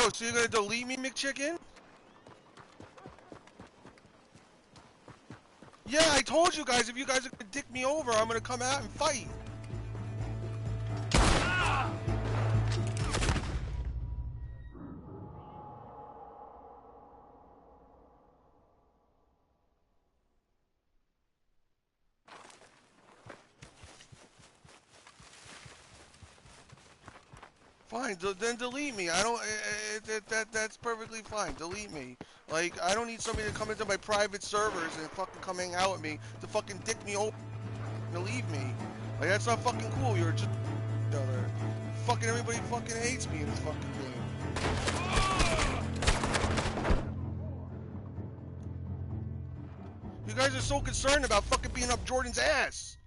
Yo, so you're gonna delete me, McChicken? Yeah, I told you guys, if you guys are gonna dick me over, I'm gonna come out and fight. Fine, then delete me. I don't. That's perfectly fine. Delete me. Like, I don't need somebody to come into my private servers and fucking come hang out with me to fucking dick me over and leave me. Like, that's not fucking cool. You're just each other. Fucking everybody fucking hates me in this fucking game. You guys are so concerned about fucking being up Jordan's ass.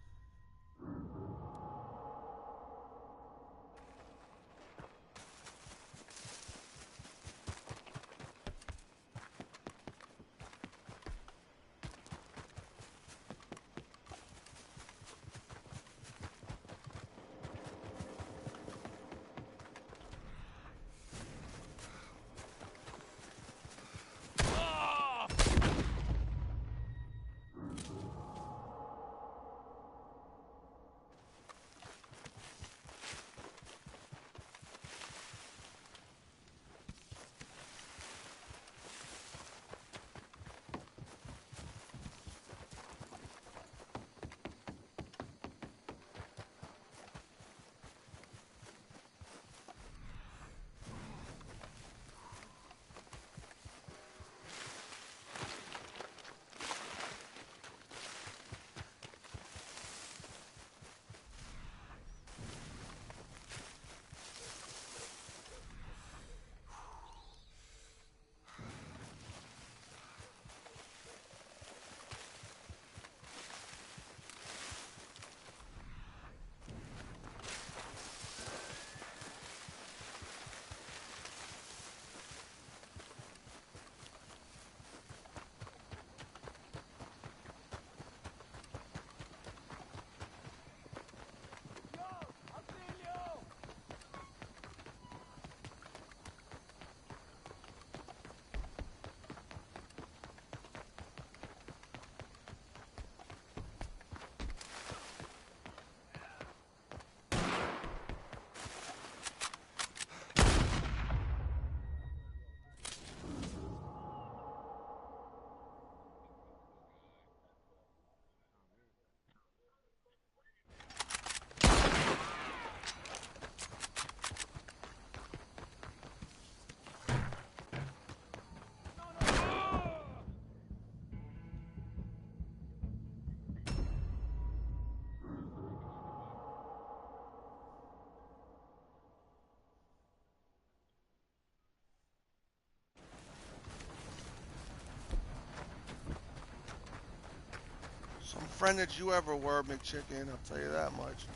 Some friend that you ever were, McChicken, I'll tell you that much.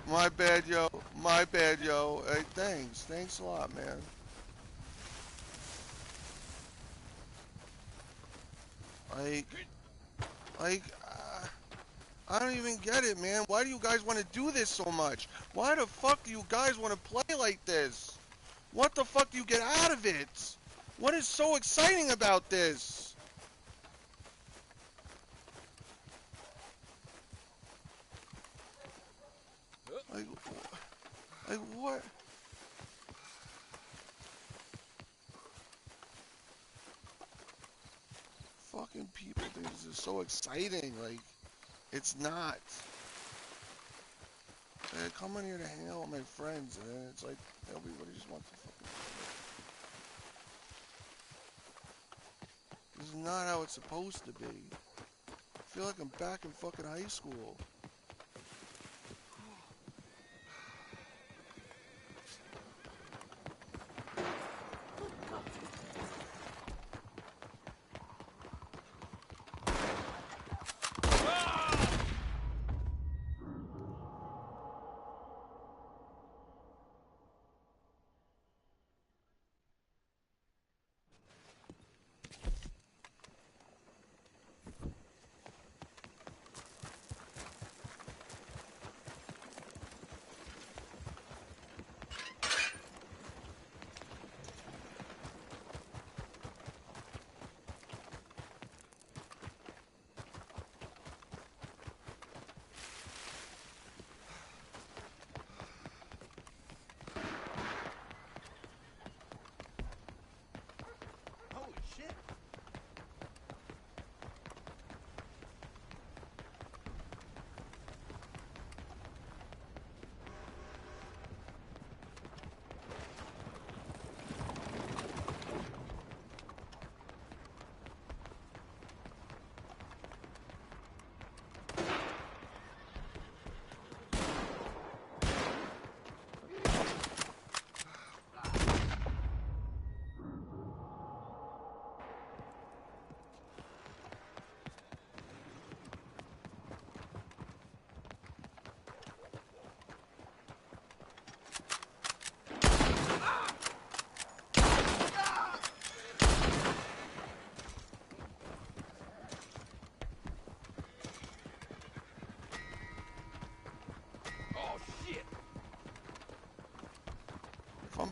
My bad, yo. My bad, yo. Hey, thanks. Thanks a lot, man. Like, like, I don't even get it, man. Why do you guys want to do this so much? Why the fuck do you guys want to play like this? What the fuck do you get out of it? What is so exciting about this? Like what? Fucking people think this is so exciting. Like, it's not. I come in here to hang out with my friends, and then it's like everybody just wants to fucking. This is not how it's supposed to be. I feel like I'm back in fucking high school.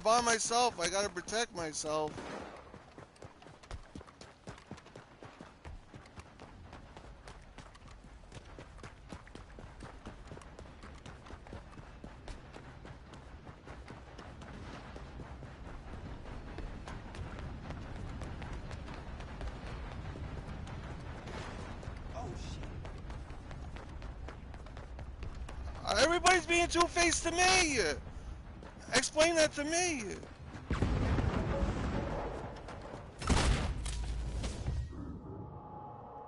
by myself. I gotta protect myself. Everybody's being two-faced to me. Explain that to me.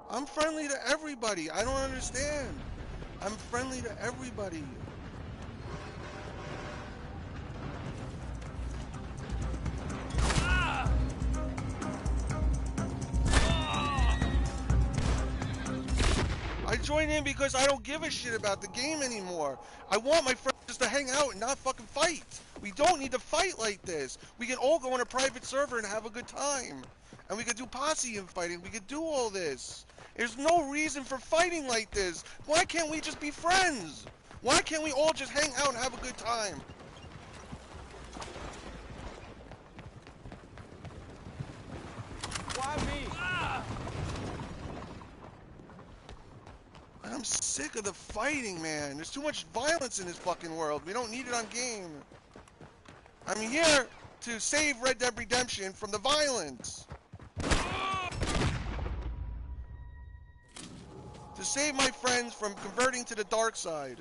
I'm friendly to everybody. I don't understand. I'm friendly to everybody. I joined in because I don't give a shit about the game anymore. I want my friends just to hang out and not fucking fight. We don't need to fight like this. We can all go on a private server and have a good time. And we could do posse infighting. We could do all this. There's no reason for fighting like this. Why can't we just be friends? Why can't we all just hang out and have a good time? Why me? I'm sick of the fighting, man. There's too much violence in this fucking world. We don't need it on game. I'm here to save Red Dead Redemption from the violence. To save my friends from converting to the dark side.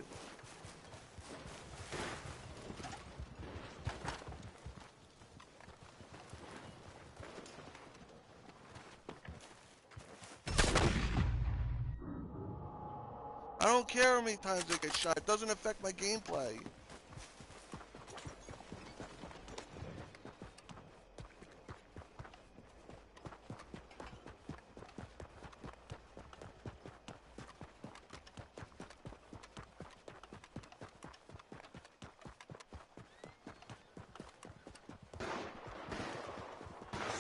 I don't care how many times I get shot. It doesn't affect my gameplay.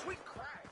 Sweet crack.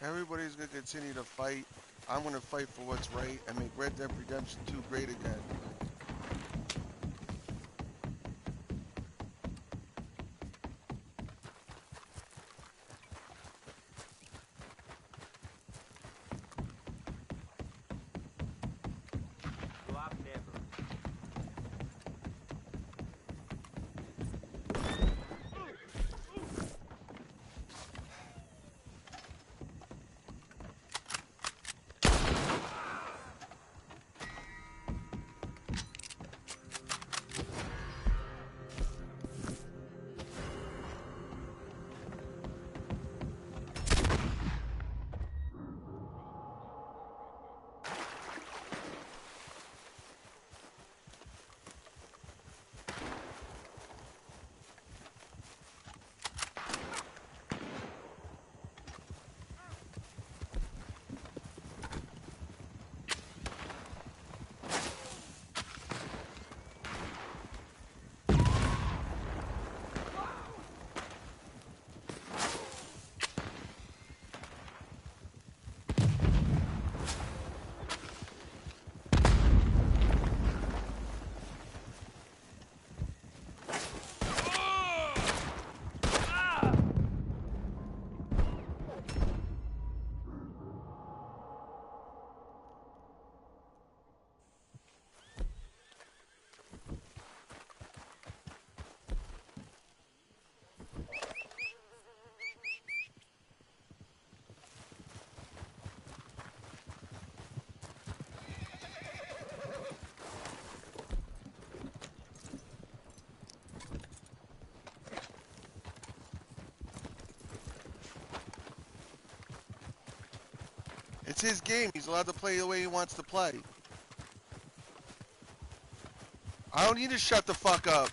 Everybody's gonna continue to fight. I'm gonna fight for what's right and make Red Dead Redemption 2 great again. It's his game. He's allowed to play the way he wants to play. I don't need to shut the fuck up.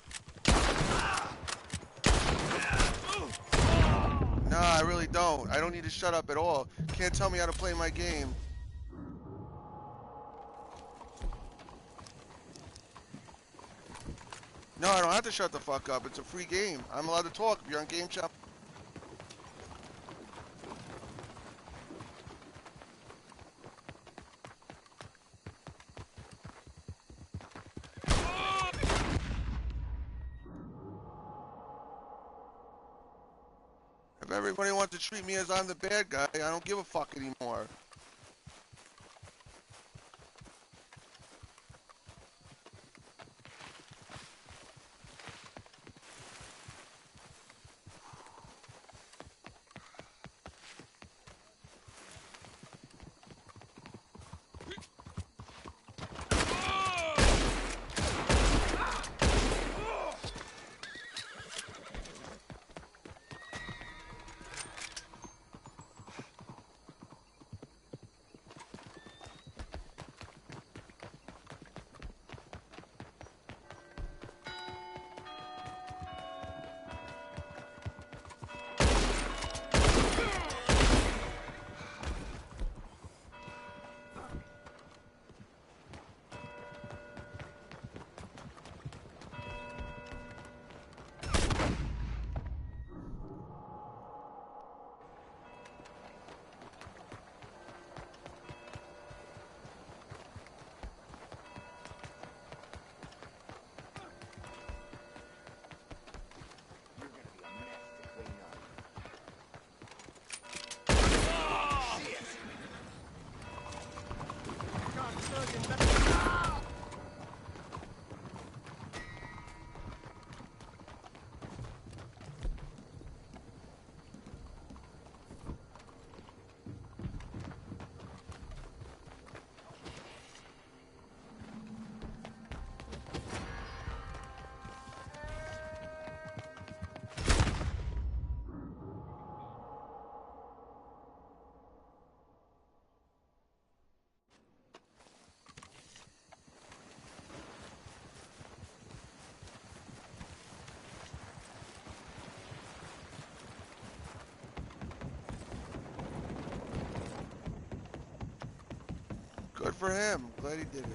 No, I really don't. I don't need to shut up at all. Can't tell me how to play my game. No, I don't have to shut the fuck up. It's a free game. I'm allowed to talk if you're on Game Shop. If everybody wants to treat me as I'm the bad guy, I don't give a fuck anymore. Good for him. Glad he did it.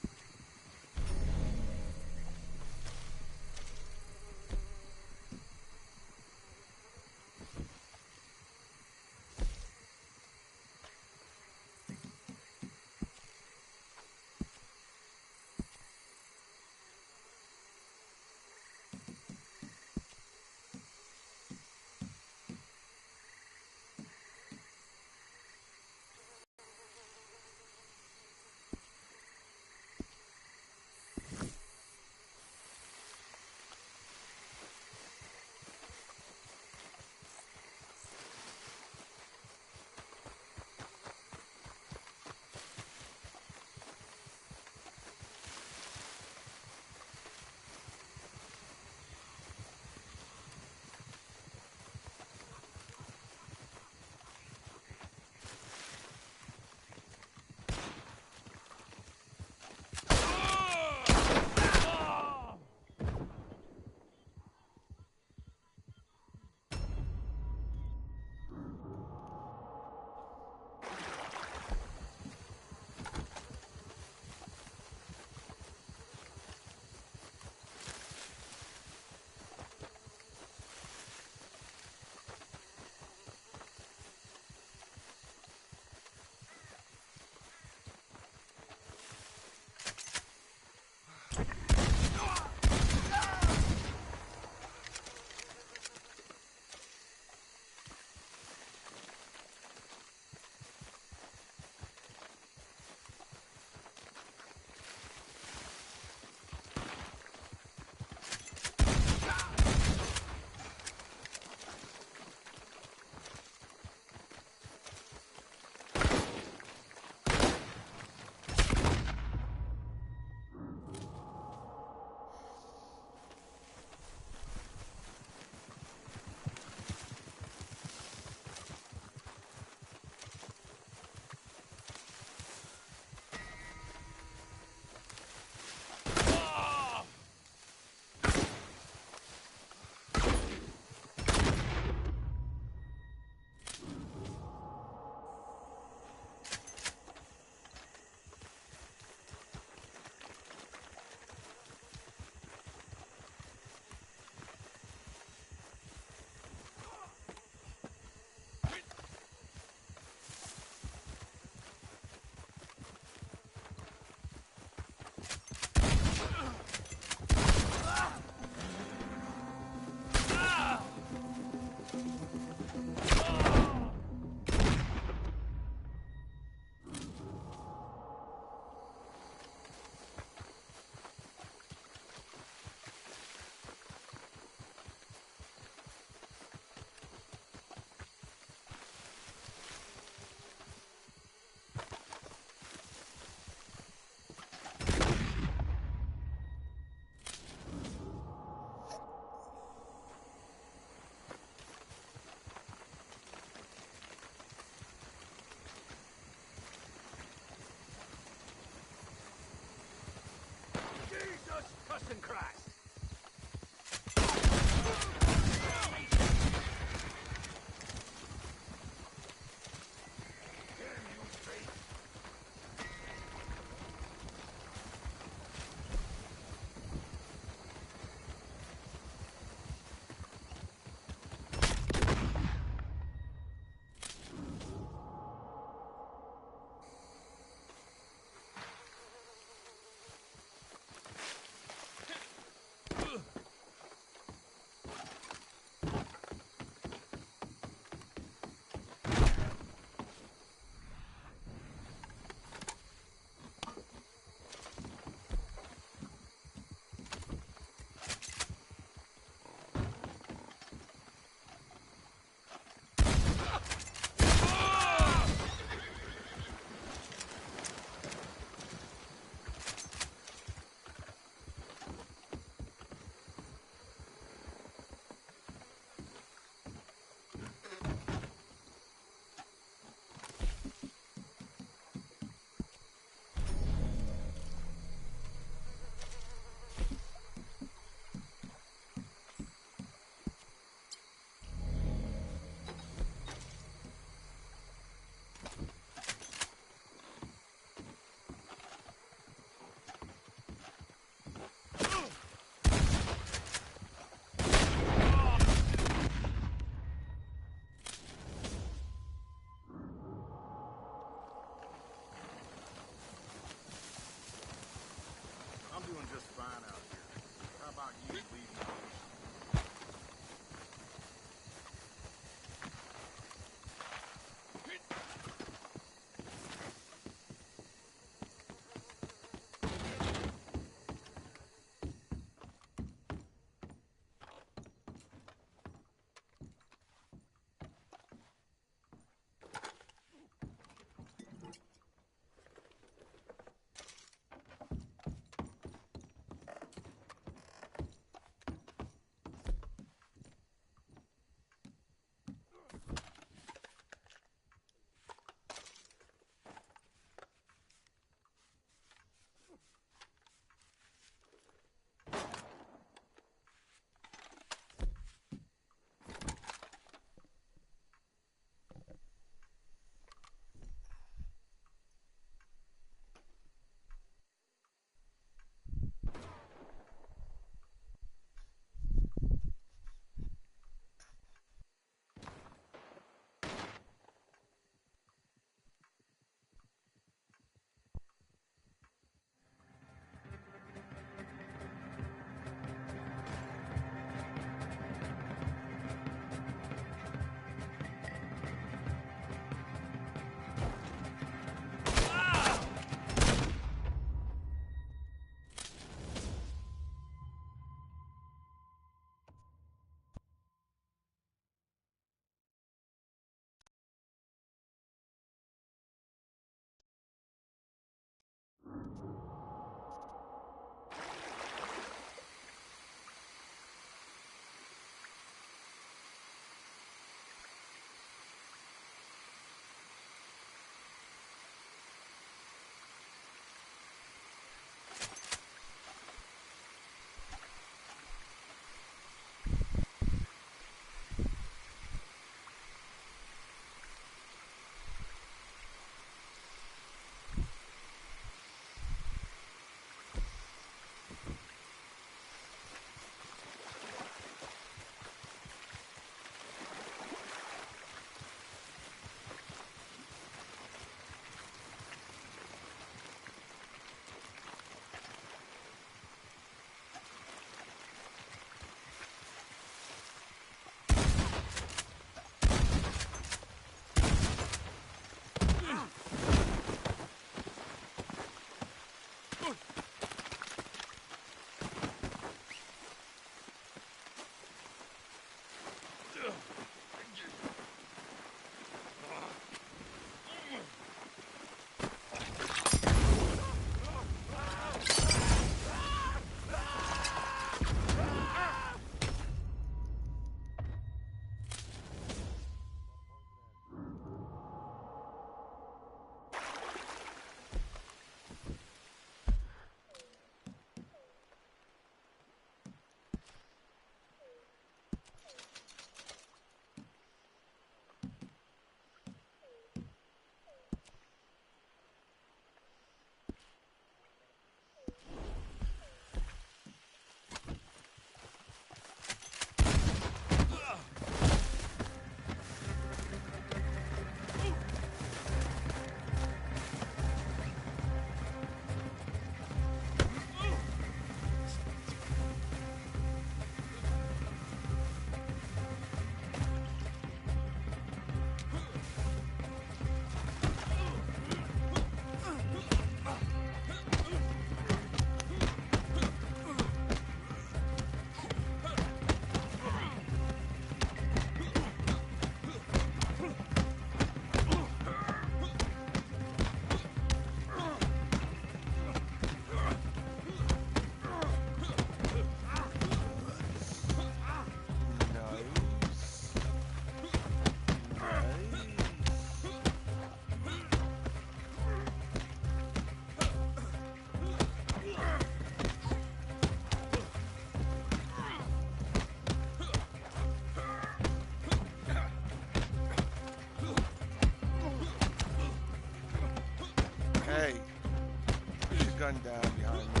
gun down behind me.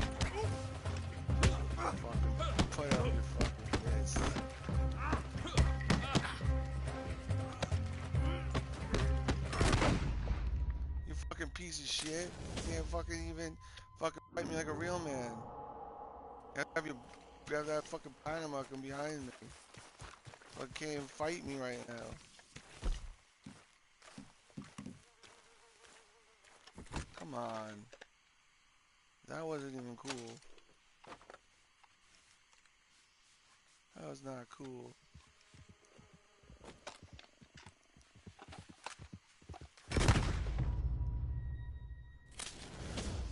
Fucking put up your fucking fist. You fucking piece of shit. You can't fucking even fucking fight me like a real man. You have that fucking Panamacan behind me. But can't even fight me right now. Come on. That wasn't even cool. That was not cool.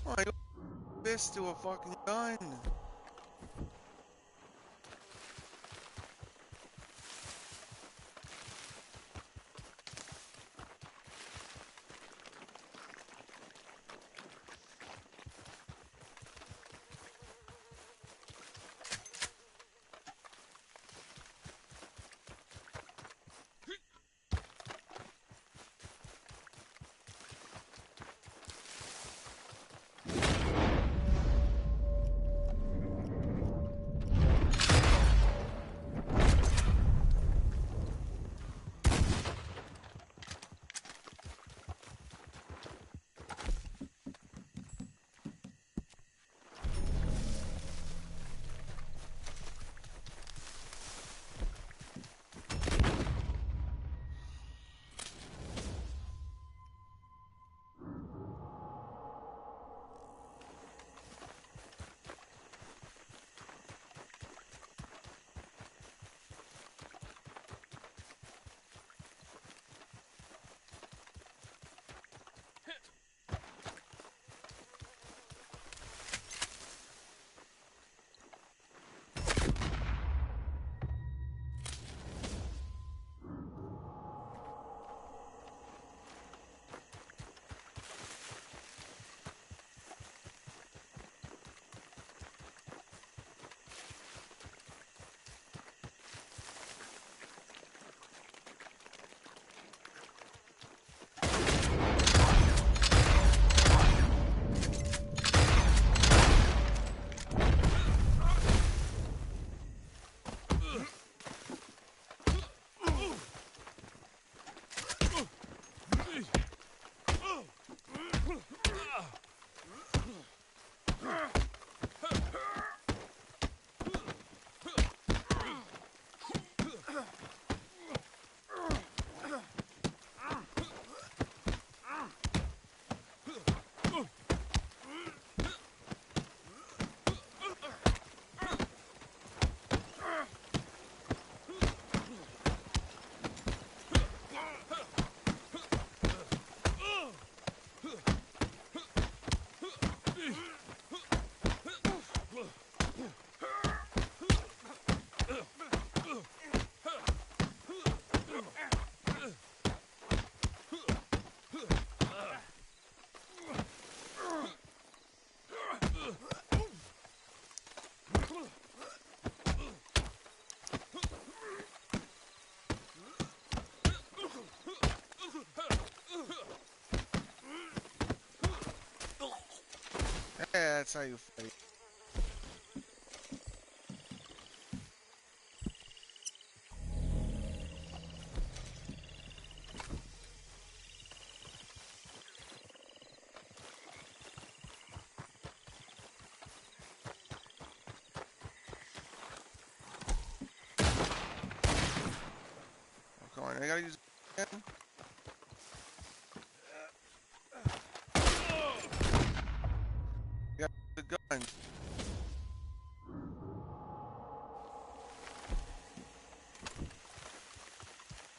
Oh, I got fist to a fucking gun. Yeah, that's how you fight. Oh, come on, I gotta use it again. You got the gun.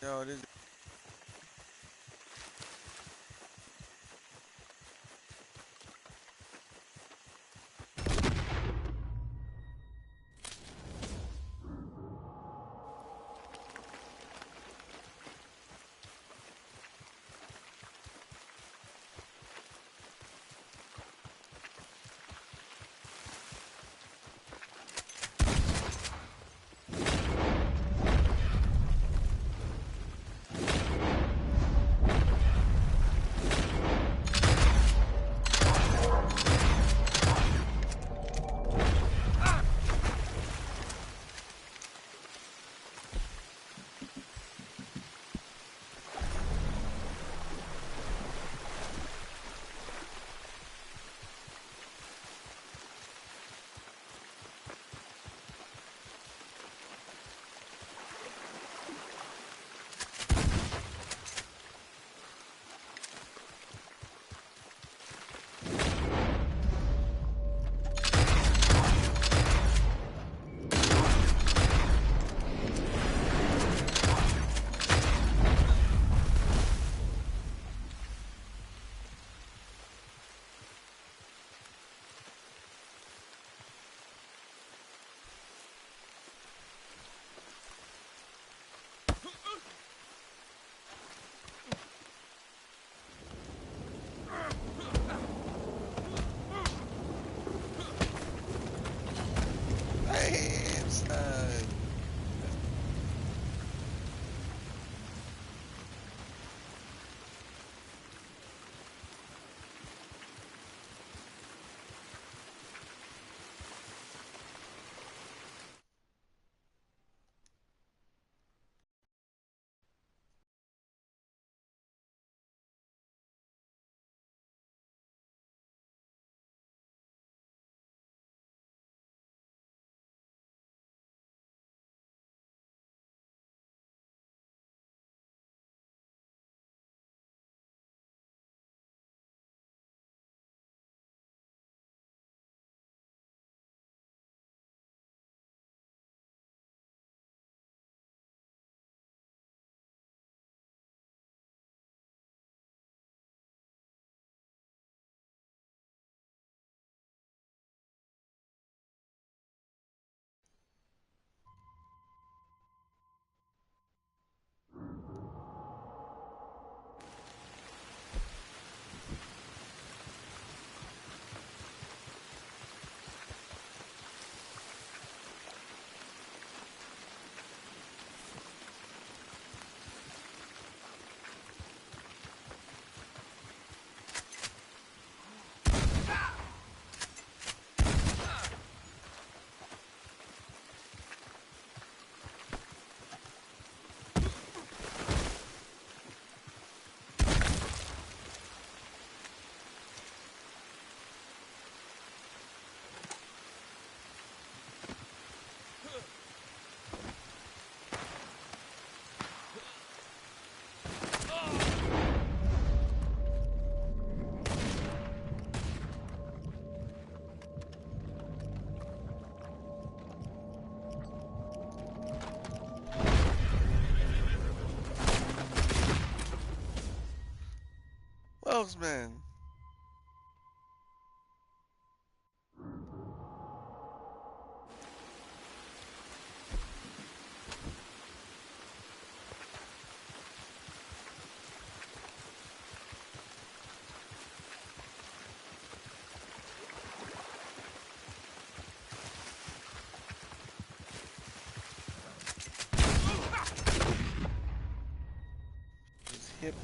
Yo, it is. else, man? His hip.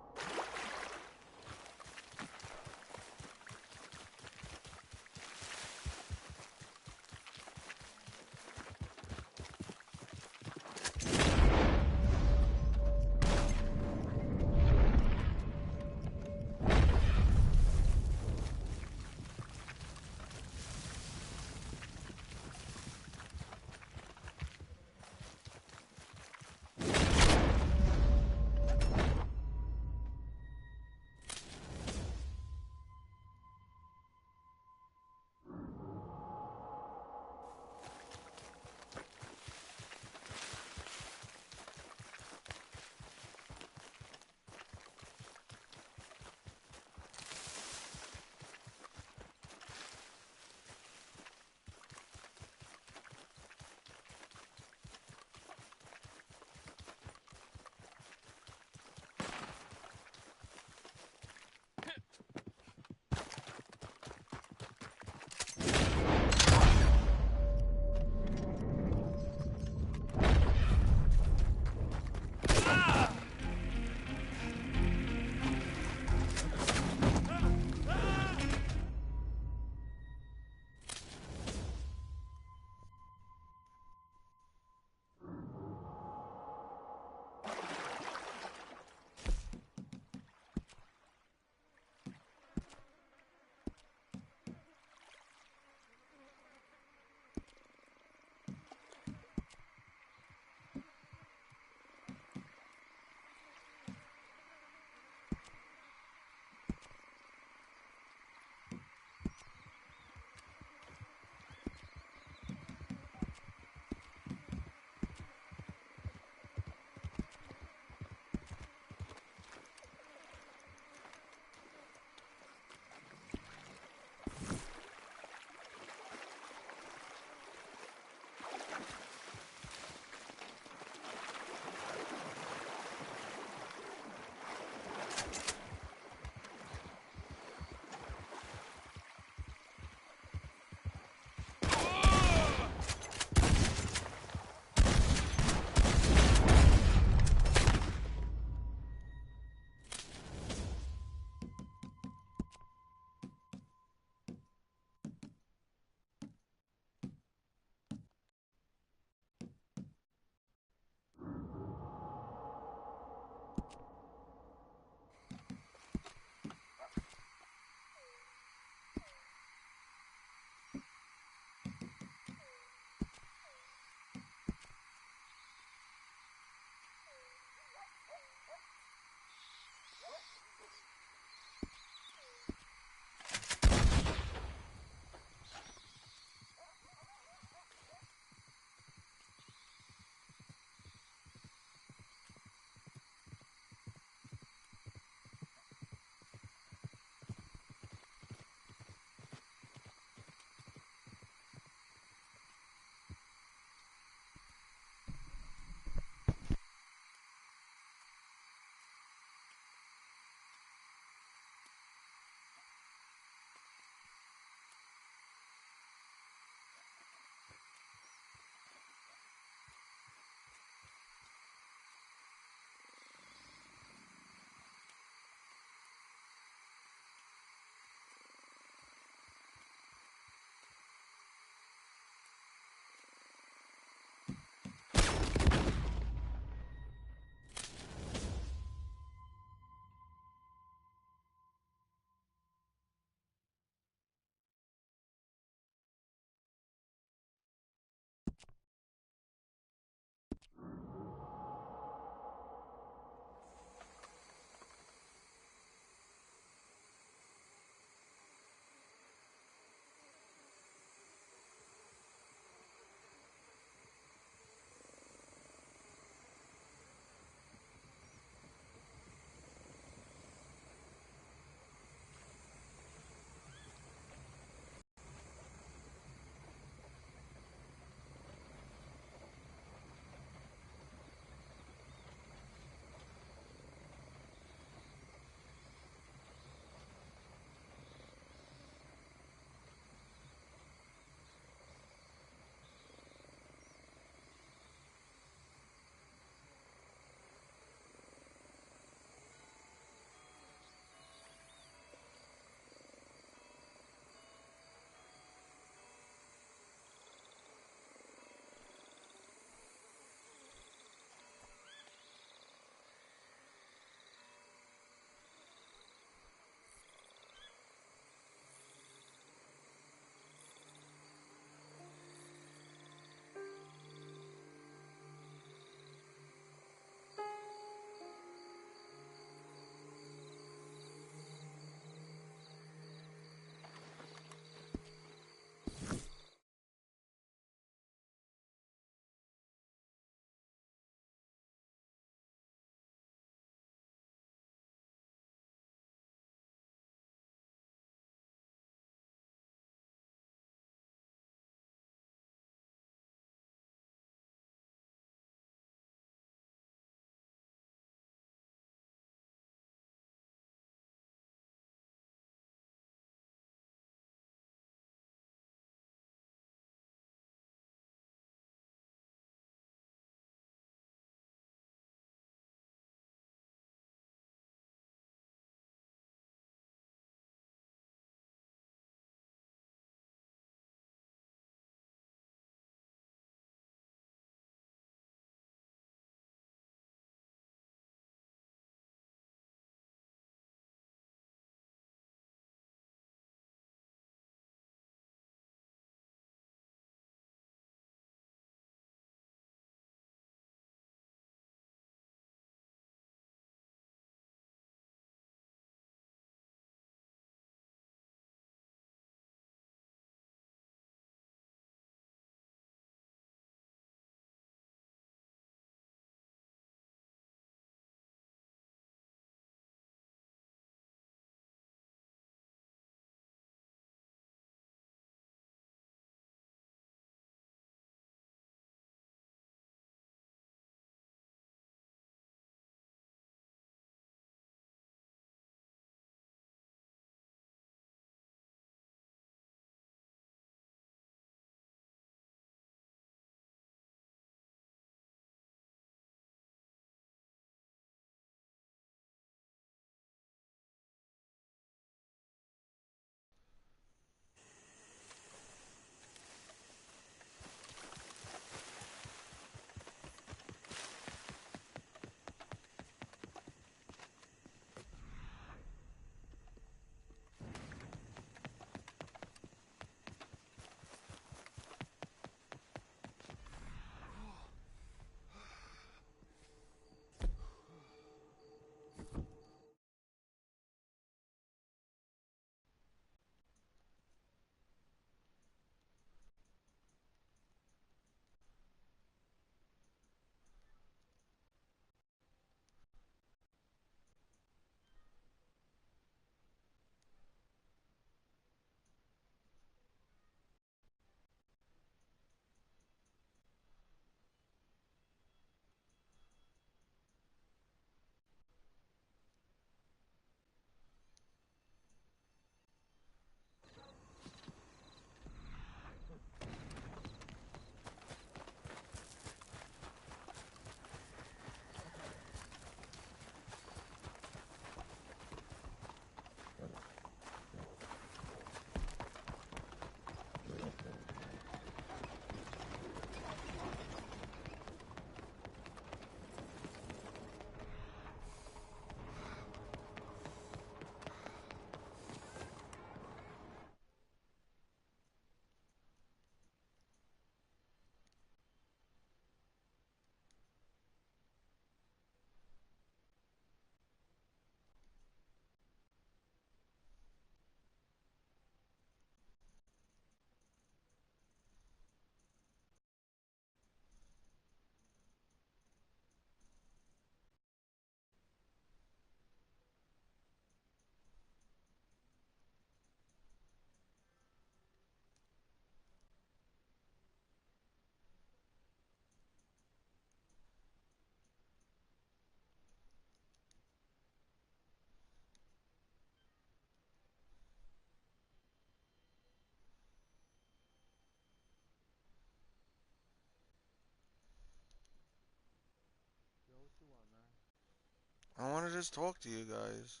I want to just talk to you guys.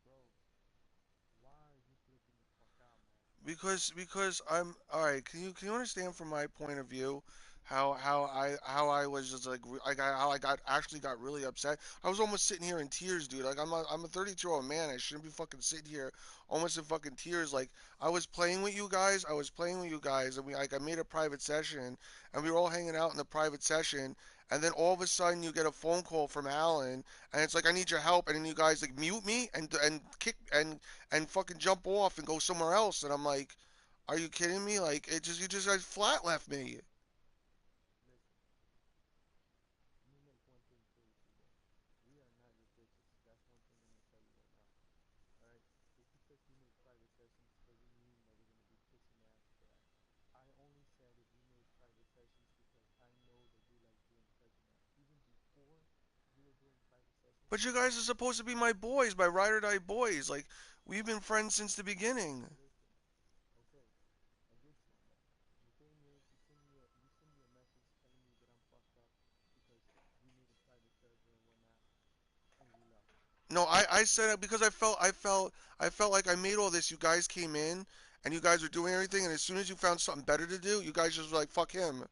Bro, why are you flipping the fuck out, man? Because I'm all right. Can you understand from my point of view how I was just like how I got actually got really upset. I was almost sitting here in tears, dude. Like I'm a 32-year-old man. I shouldn't be fucking sitting here almost in fucking tears. Like I was playing with you guys. I was playing with you guys, and we like I made a private session, and we were all hanging out in the private session. And then all of a sudden you get a phone call from Alan, and it's like I need your help, and then you guys like mute me and kick and fucking jump off and go somewhere else. And I'm like, are you kidding me? Like it just you just guys flat left me. Listen, let me make one thing clear to you, bro. We are not your bitches. That's one thing I'm gonna tell you right now. Alright? Just because we make private sessions doesn't mean that we're gonna be kissing ass for that. I only said if we made private sessions because I know that you like doing cousin ass. Even before you were doing private sessions But with you me, guys are supposed to be my boys, my ride or die boys. Like we've been friends since the beginning. listen, okay, I get you on that. The thing is, you send me a message telling me that I'm fucked up because we made a private server and whatnot, and we left. No, I This said it because I felt like I made all this. You guys came in and you guys were doing everything, and as soon as you found something better to do, you guys just were like fuck him.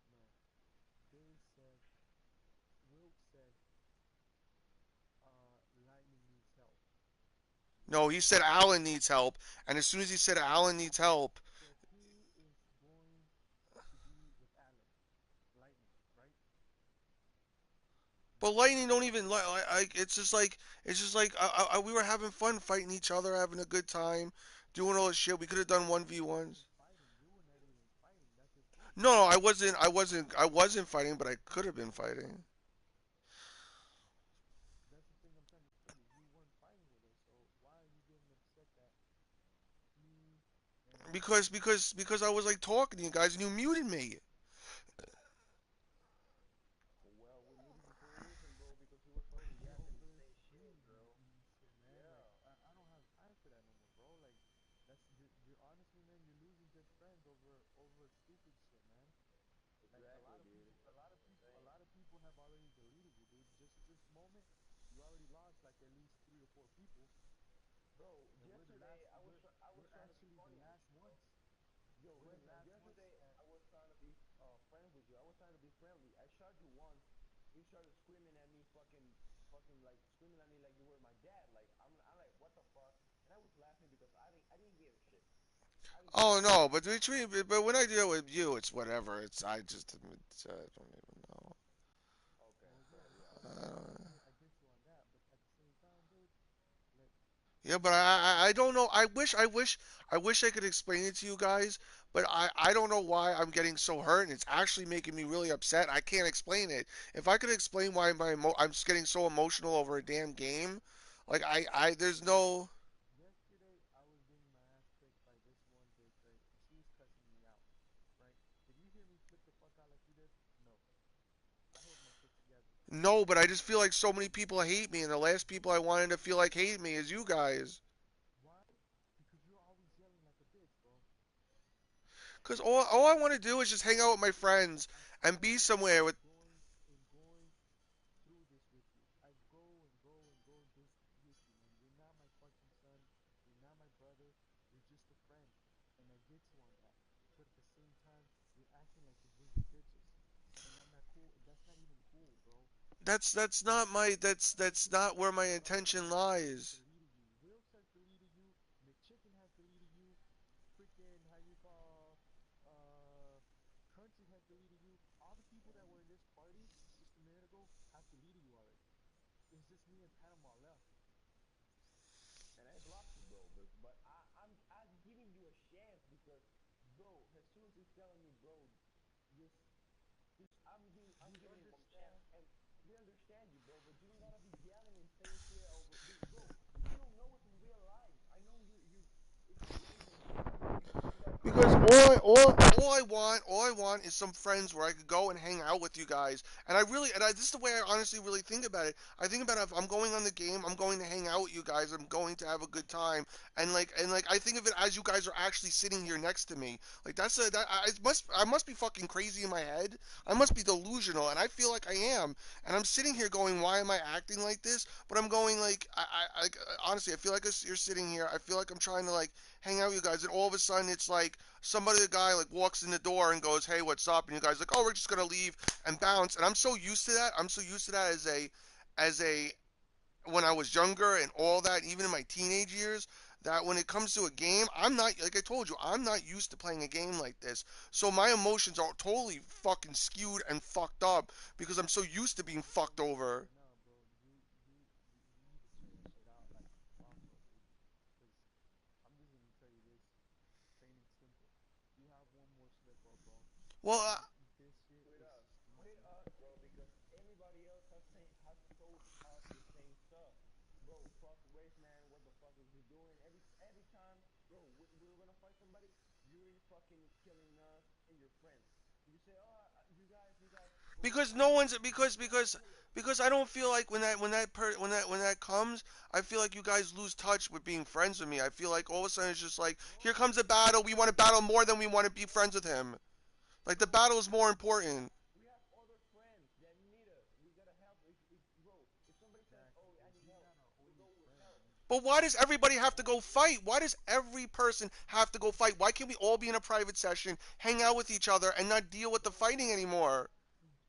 no, they said Wilk said Lightning needs help. No, Wilk he said said Alan needs help, and as soon as he said Alan needs help, so. Who is going to be with Alan? Lightning, right? but Lightning Lightning is don't even like. It's just like we were having fun fighting each other, having a good time, doing all this shit. We could have done one v you weren't even ones. fighting. You were not even fighting. That's the thing. No, I wasn't. I wasn't fighting, but I could have been fighting. That's the thing I'm trying to tell you. You weren't fighting with us, so why are you getting upset that me and Because I was like talking to you guys and you muted me. Well, we muted you for a reason, bro, because you were talking gas and saying shit, bro. overstimulating and shit, man? Like Yeah, I don't have time for that no more, bro. Like that's you're honestly, man, you're losing good friends over stupid shit, man. Like exactly, dude. a Same. lot of people have already deleted you, dude. Just this moment, you already lost like at least 3 or 4 people, Bro, and yesterday I was we're trying to be actually the funny. last ones. Yo, We're the listen, last ones yesterday that I was trying to be friends with you. I was trying to be friendly. I shot you once. You started screaming at me, fucking like screaming at me like you were my dad. Like I'm like, what the fuck? And I was laughing because I didn't give a shit. I didn't give a Oh shit. no, but between but when I deal with you, it's whatever. It's I just I don't even know. Okay, well, bro. yeah, Yeah, but yeah. I get you on that. But at the same time, dude, like Yeah, but I don't know. I wish I could explain it to you guys, but I don't know why I'm getting so hurt, and it's actually making me really upset. I can't explain it. If I could explain why I'm just getting so emotional over a damn game, like I there's no. yesterday, I was getting my ass kicked by this one bitch, right? And she was cussing me out, right? Did you hear me flip the fuck out like you did? No. I hold my shit together. No, but I just feel like so many people hate me, and the last people I wanted to feel like hate me is you guys. Why? Because you're always yelling like a bitch, bro. Cause all I want to do is just hang out with my friends I and be started somewhere with. going through this with you. I go and go and go this with you, man. You're not my fucking son. You're not my brother. You're just a friend. And I get you on that. But at the same time, you're acting like we're your bitches. And I'm not cool. That's not even cool, bro. That's not my that's not where my intention Everybody has lies. deleted you. Wilkes has deleted you. McChicken has deleted you. Freaking how you call Crunchy has deleted you. All the people that were in this party just a minute ago have deleted you already. It's just me and Panama left. And I blocked you, bro. But I'm giving you a chance because, bro, Jesus is telling me, bro, just just I'm We giving him one chance, understand. and we understand you, bro. But you don't gotta be yelling and saying shit over, bro. You don't know us in real life. I know you. It's crazy. You gotta be careful. You gotta be Because All I want is some friends where I could go and hang out with you guys. And this is the way I honestly really think about it. I think about if I'm going on the game, I'm going to hang out with you guys. I'm going to have a good time. And I think of it as you guys are actually sitting here next to me. Like I must be fucking crazy in my head. I must be delusional, and I feel like I am. And I'm sitting here going, why am I acting like this? But I'm going like, honestly, I feel like you're sitting here. I feel like I'm trying to like hang out with you guys, and all of a sudden it's like the guy like walks in the door and goes, "Hey, what's up?" And you guys like, "Oh, we're just gonna leave and bounce." And I'm so used to that. I'm so used to that as a when I was younger and all that, even in my teenage years. That when it comes to a game, I'm not like I told you, I'm not used to playing a game like this. So my emotions are totally fucking skewed and fucked up because I'm so used to being fucked over. Right now, bro, you need to chill your shit out, like also, dude. Because I'm just gonna tell you this, plain and simple. You have one more slip up, bro, Well, and this shit With is us, just with easy. us, bro, because everybody else has told us the same stuff. Bro, fuck race man, what the fuck is he doing? Every time, bro, we're gonna fight somebody, you're fucking killing us and your friends. You say, oh, you guys, but we're because not no gonna one's kill you. We're gonna kill it. because I don't feel like when that comes, I feel like you guys lose touch with being friends with me. I feel like all of a sudden it's just like here No, comes a battle. We want to battle more than we want to be friends with him. Like the no, battle is more important. we have other friends that need us. We gotta help. If bro, if somebody says, Exactly, oh, I but need he's help, not our we only go with friend, help. man. But why does everybody have to No, go fight? Why does every person have to go fight? Why can't we all be in a private session, hang out with each other, and not deal with the bro, fighting anymore?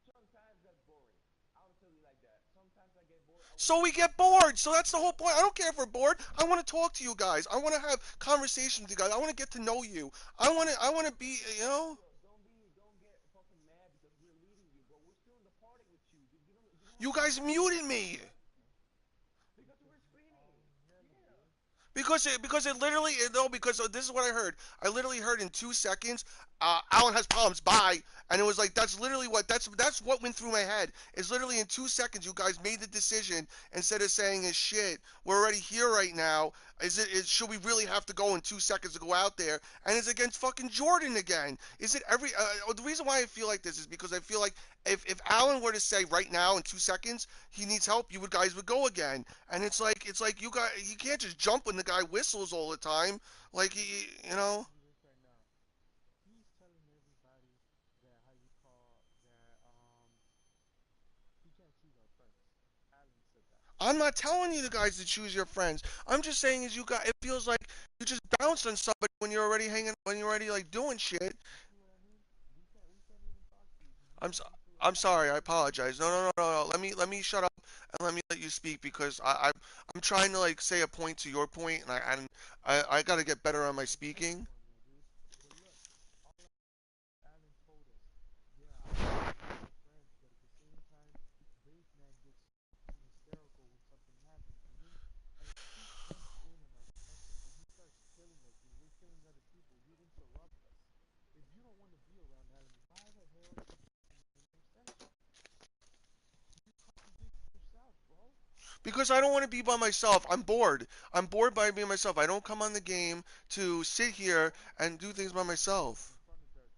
sometimes that's boring. I'll tell you like that. Sometimes I get bored. I want So to we sit get here bored. So and that's the play whole some. point. I don't care if we're bored. I want to talk to you guys. I want to have conversations with you guys. I want to get to know you. I want to be, you know. Yo, don't get fucking mad because we're leaving you, bro. We're still in the party with you. You don't have You to be guys mad because muted we're me. leaving because Because we're we screaming. already, Yeah. dude. Because it literally no because this is what I heard. I literally heard in 2 seconds. Alan has problems. Bye. And it was like that's what went through my head. It's literally in 2 seconds. You guys made the decision instead of saying is shit. We're already here right now. Should we really have to go in 2 seconds to go out there? And it's against fucking Jordan again. Is it every? The reason why I feel like this is because I feel like if Alan were to say right now in 2 seconds he needs help, you guys would go again. And it's like you can't just jump when the guy whistles all the time. Like you Let me know. ask you this right now. He's telling everybody that how you call that he can't choose our friends. Alan said that. I'm not telling you the guys to choose your friends. I'm just saying is you got it feels like you just bounce on somebody when you're already like doing shit. You see what I mean? We can't even talk to you. I'm You so, need to I'm relax. sorry. I apologize. No. Let me shut up and let me let you speak because I'm trying to like say a point to your point and I got to get better on my I get speaking. you on that, dude. But look, all I'm saying is Alan told us, yeah, I want to be your friends, but at the same time, Brave Man gets too hysterical when something happens, and he comes in our session and he starts killing us when we're killing other people. You interrupt us. If you don't want to be around Alan, why the hell are you in our session? You contradict yourself, bro. Because I don't want to be by myself. I'm bored. I'm bored by being myself. I don't come on the game to sit here Bro, and do I'm things gonna by tell you this myself. in front of Dirk.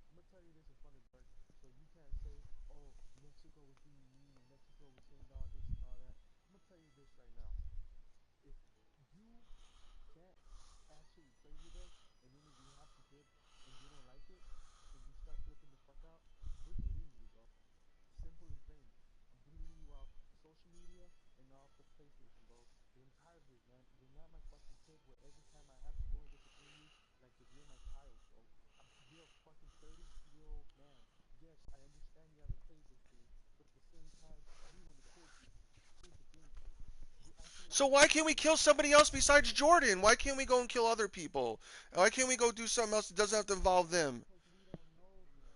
I'm gonna tell you this in front of Dirk, so you can't say, "Oh, Mexico was being mean and Mexico was saying all this and all that." I'm gonna tell you this right now. If you can't actually play with us, and then if we have to flip and you don't like it, and you start flipping the fuck out, we're deleting you, bro. Simple and plain. I'm deleting you off social media and off the PlayStation, bro. I'm tired of this, man. You're not my fucking kid where every time I have to go and discipline you, like if you're my child, bro. You're a fucking 30-year-old man. Yes, I understand you haven't played this game, but at the same time, we want to kill people. Here's the thing. You're acting like So you're why older can't we than kill me. somebody else besides Jordan? Why can't we go and kill other people? Why can't we go do something else that doesn't have to involve them? Because we don't know yet.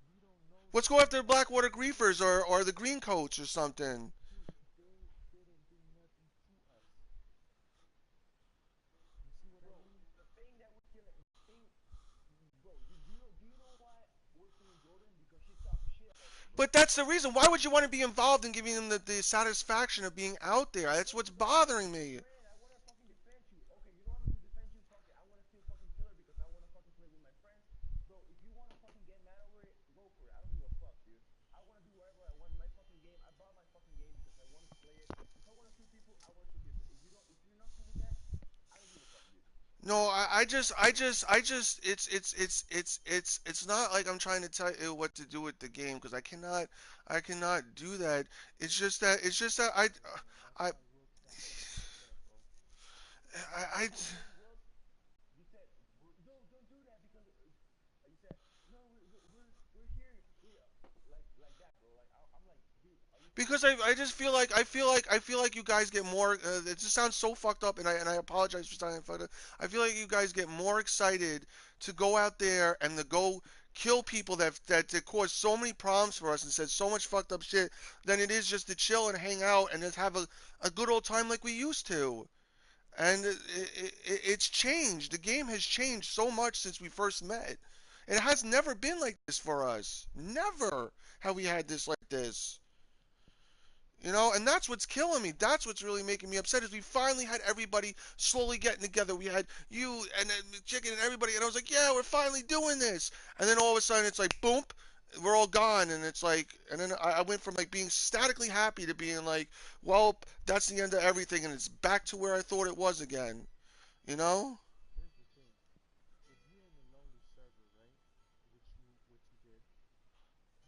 We don't know Let's go yet. after the Blackwater Griefers or the Green Coats or something. Dude, they didn't do nothing to us. You see what I Bro, mean? the thing that we're killing, the thing, bro, do you know why we're killing Jordan? Because she talks shit about you, bro. But that's the reason. Why would you want to be involved in giving them the satisfaction of being out there? That's Bro, what's because I'm your bothering fucking me. friend. I want to fucking defend you. Okay, you don't want me to defend you? Fuck it. I want to still No, it's not like I'm trying to tell you what to do with the game because I cannot do that. It's just that Listen, man, I, that's why Will stepped up what he said, bro. I, What you did, Will? You said, no, don't do that because you said, no, we're here, like that, bro. Like I'm like, dude, are you because fucking I just feel like I feel like you guys get more. It just sounds so fucked up, and I apologize for sounding fucked up. I feel like you guys get more excited to go out there and to go kill people that cause so many problems for us and said so much fucked up shit than it is just to chill and hang out and just have a good old time like we used to. And it's changed. The game has changed so much since we first met. It has never been like this for us. Never have we had this like this. You know, and that's what's killing me. That's what's really making me upset is we finally had everybody slowly getting together. We had you and Chicken and everybody, and I was like, yeah, we're finally doing this. And then all of a sudden, it's like, boom, we're all gone, and it's like, and then I went from like being statically happy to being like, well, that's the end of everything, and it's back to where I thought it was again. You know? Here's the thing. If you're in a lonely server, right, which you did,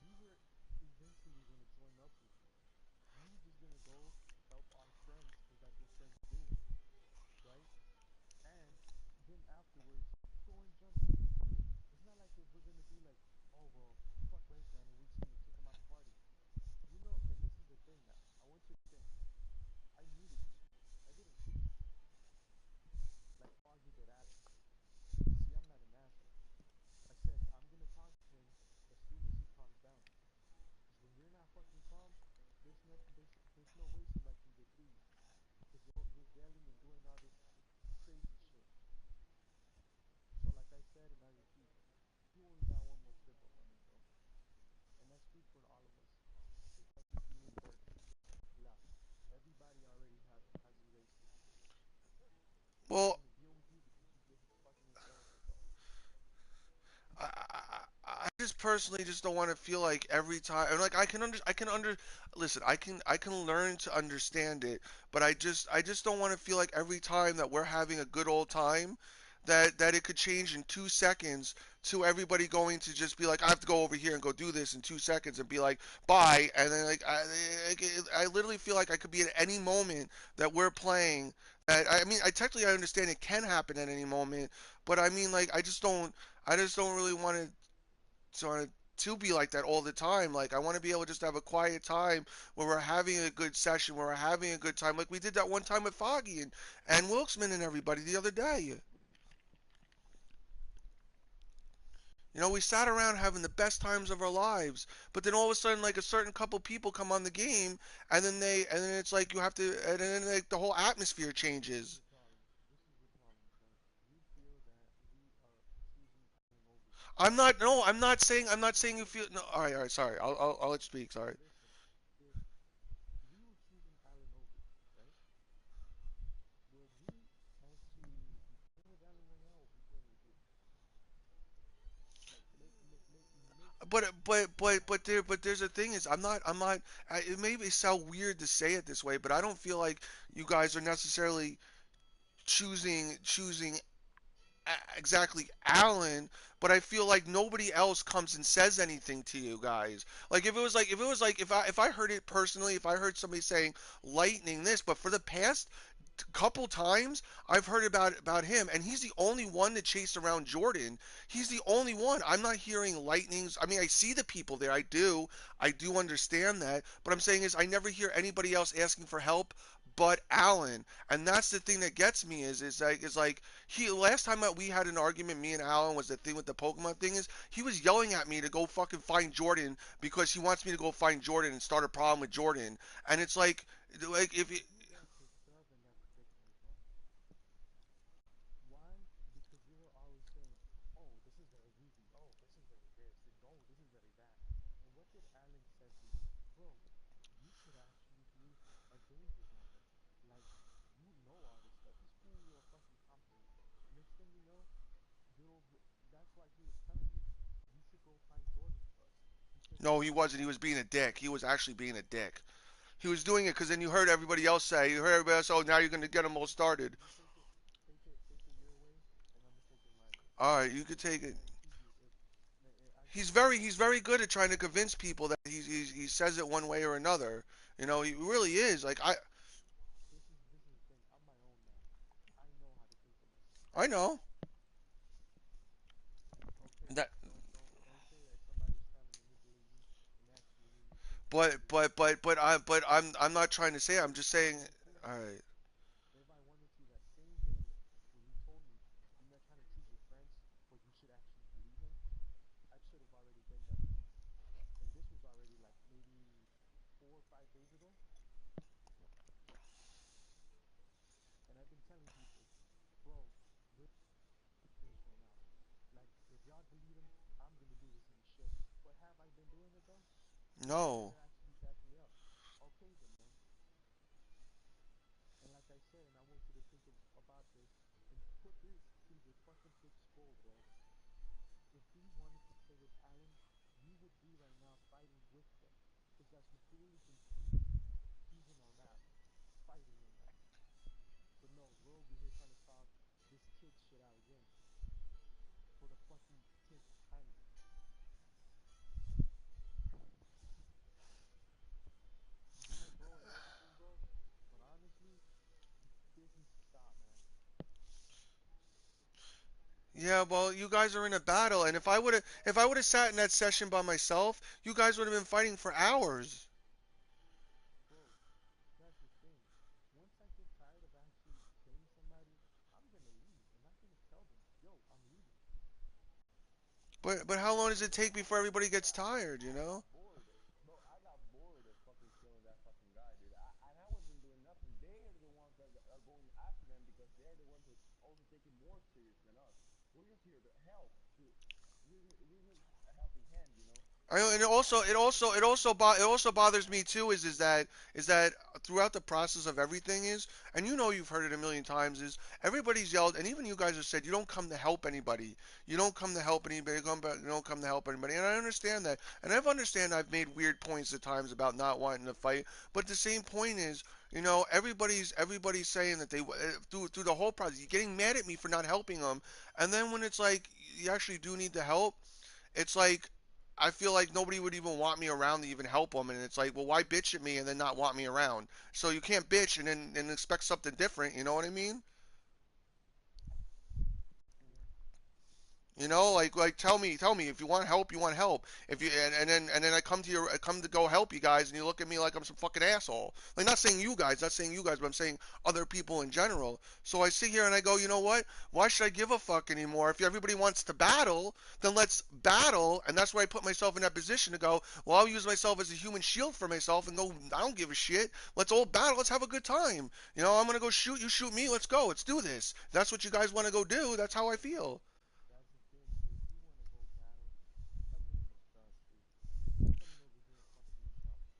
we were eventually gonna join up with you. We were just gonna go help our friends because that's what friends do, right? And then afterwards, go and jump in with you. It's not like if we're gonna be like, oh well, fuck RaveMan and we're just gonna kick him out the party. You know, and this is the thing now. I want you to think. I muted you. I didn't kick you. Like Foggy did Alex. You see, I'm not an asshole. I said I'm gonna talk to him as soon as he calms down. Because when you're not fucking calm, there's no way somebody can get through you. Because you're yelling and doing all this crazy shit. So like I said and I repeat, you only got one more trip up on him, bro. And that's true for all of us. There's definitely me and Bert left. Everybody already has erased it. I'm not Well, gonna deal with you because you get fucking hysterical, bro. I just personally just don't want to feel like every time like I can under listen I can learn to understand it but I just don't want to feel like every time that we're having a good old time that it could change in 2 seconds to everybody going to just be like I have to go over here and go do this in 2 seconds and be like bye and then I literally feel like I could be at any moment that we're playing that I mean I technically I understand it can happen at any moment but I mean like I just don't really want to be like that all the time. Like I want to be able just to have a quiet time where we're having a good session, where we're having a good time, like we did that one time with Foggy and Wilkesman and everybody the other day. You know, we sat around having the best times of our lives, but then all of a sudden, like a certain couple people come on the game, and then it's like you have to, and then like the whole atmosphere This is changes. the problem. This is the problem, son. You feel that we are choosing Allen over you, I'm not. No, right? I'm not saying you Listen, feel. No, listen, all right. Sorry. I'll let you speak. Sorry. listen. If we were choosing Allen over you, right? Would we want to be playing with Allen right now or be playing with you? Like, make it honest. But there's a thing is I'm not it may be sound weird to say it this way but I don't feel like you guys are necessarily choosing exactly Allen, but I feel like nobody else comes and says anything to you guys. Like if it was like if I heard it personally, if I heard somebody saying lightning this, but for the past couple times I've heard about him, and he's the only one to chase around Jordan. He's the only one. I'm not hearing lightnings. I mean, I see the people there. I do understand that. But I'm saying is, I never hear anybody else asking for help but Allen, and that's the thing that gets me is like he last time that we had an argument, me and Allen was the thing with the Pokemon thing is he was yelling at me to go fucking find Jordan because he wants me to go find Jordan and start a problem with Jordan, and it's like if it, You got yourself in that predicament, bro. Why? Because you were always saying, "Oh, this is very easy. Oh, this is very this, and oh, this is very that." And what did Alan said to you, bro? You could actually be a danger zone there. Like, you know all this stuff. He's calling you a fucking competent. Next thing you know, you're over. That's why he was telling you, you should go find Jordan first because no, he you wasn't. He was already being a have dick. Jordan. He was actually being a dick. He was doing it because then you heard everybody else, oh, now you're going to get him all started. You take it your way. All right, you could take it. Man, TJ, if man, I He's got very good at trying to convince people that he says it one way or another. You know, he really is. Like this is the thing. I'm my own man. I know how to think for myself. I know Okay, that, don't say that somebody's trying to manipulate me and actually make me think but positive. I'm not trying to say it. I'm just saying. But hear All me out. right. If I wanted to that same day when you told me I'm not trying to choose your friends, but you should actually believe him, I should have already been done that. And this was already like maybe 4 or 5 days ago. And I've been telling people, bro, we're doing this right now. Like, if y'all believe him, I'm gonna do the same shit. But have I been doing it though? No, you No. gotta actually back me up. Okay then, man. And like I said, and I want you to think about this and put this to the fucking big skull, bro. If we wanted to play with Alan, you would be right now fighting with him. Because as you clearly can see, he's in our map, fighting right now. But no, we're over here trying to solve this kid shit out again for the fucking 10th time. You're my bro and everything, bro. But honestly, this needs to stop, man. Yeah, well, you guys are in a battle, and if I would have sat in that session by myself, you guys would have been fighting for hours. Bro, that's the thing. Once I get tired of actually killing somebody, I'm gonna leave and I'm gonna tell them, yo, I'm leaving. But how long does it take I before everybody gets I tired? You I got know? bored, bro. I got bored of fucking killing that fucking guy, dude. And I wasn't doing nothing. They are the ones that are going after them because they're the ones who's also taking more serious than us. We're just here to help. We need a helping hand, you know. I know, and it And also it also it also it also bothers me too is that throughout the process of everything is, and you know you've heard it a million times, is everybody's yelled, and even you guys have said you don't come to help anybody, you don't come to help anybody, you don't come to help anybody, and I understand that, and I've made weird points at times about not wanting to fight, but the same point is, everybody's saying that they through the whole process, you're getting mad at me for not helping them, and then when it's like you actually do need the help, it's like I feel like nobody would even want me around to even help them, and it's like, well, why bitch at me and then not want me around? So you can't bitch and expect something different. You know what I mean? Yeah, Like tell me if you want help, you want help. If you and then I come to go help you guys, and you look at me like I'm some fucking asshole. Like not saying you guys, but I'm saying other people in general. So I sit here and I go, you know what? Why should I give a fuck anymore? If everybody wants to battle, then let's battle. And that's why I put myself in that position to go. Well, I'll use myself as a human shield for myself and go. I don't give a shit. Let's all battle. Let's have a good time. I'm gonna go shoot you, shoot me. Let's go. Let's do this. That's what you guys want to go do. That's how I feel. that's the thing. If you wanna go battle, come here and start, dude. Coming over here and fucking my job.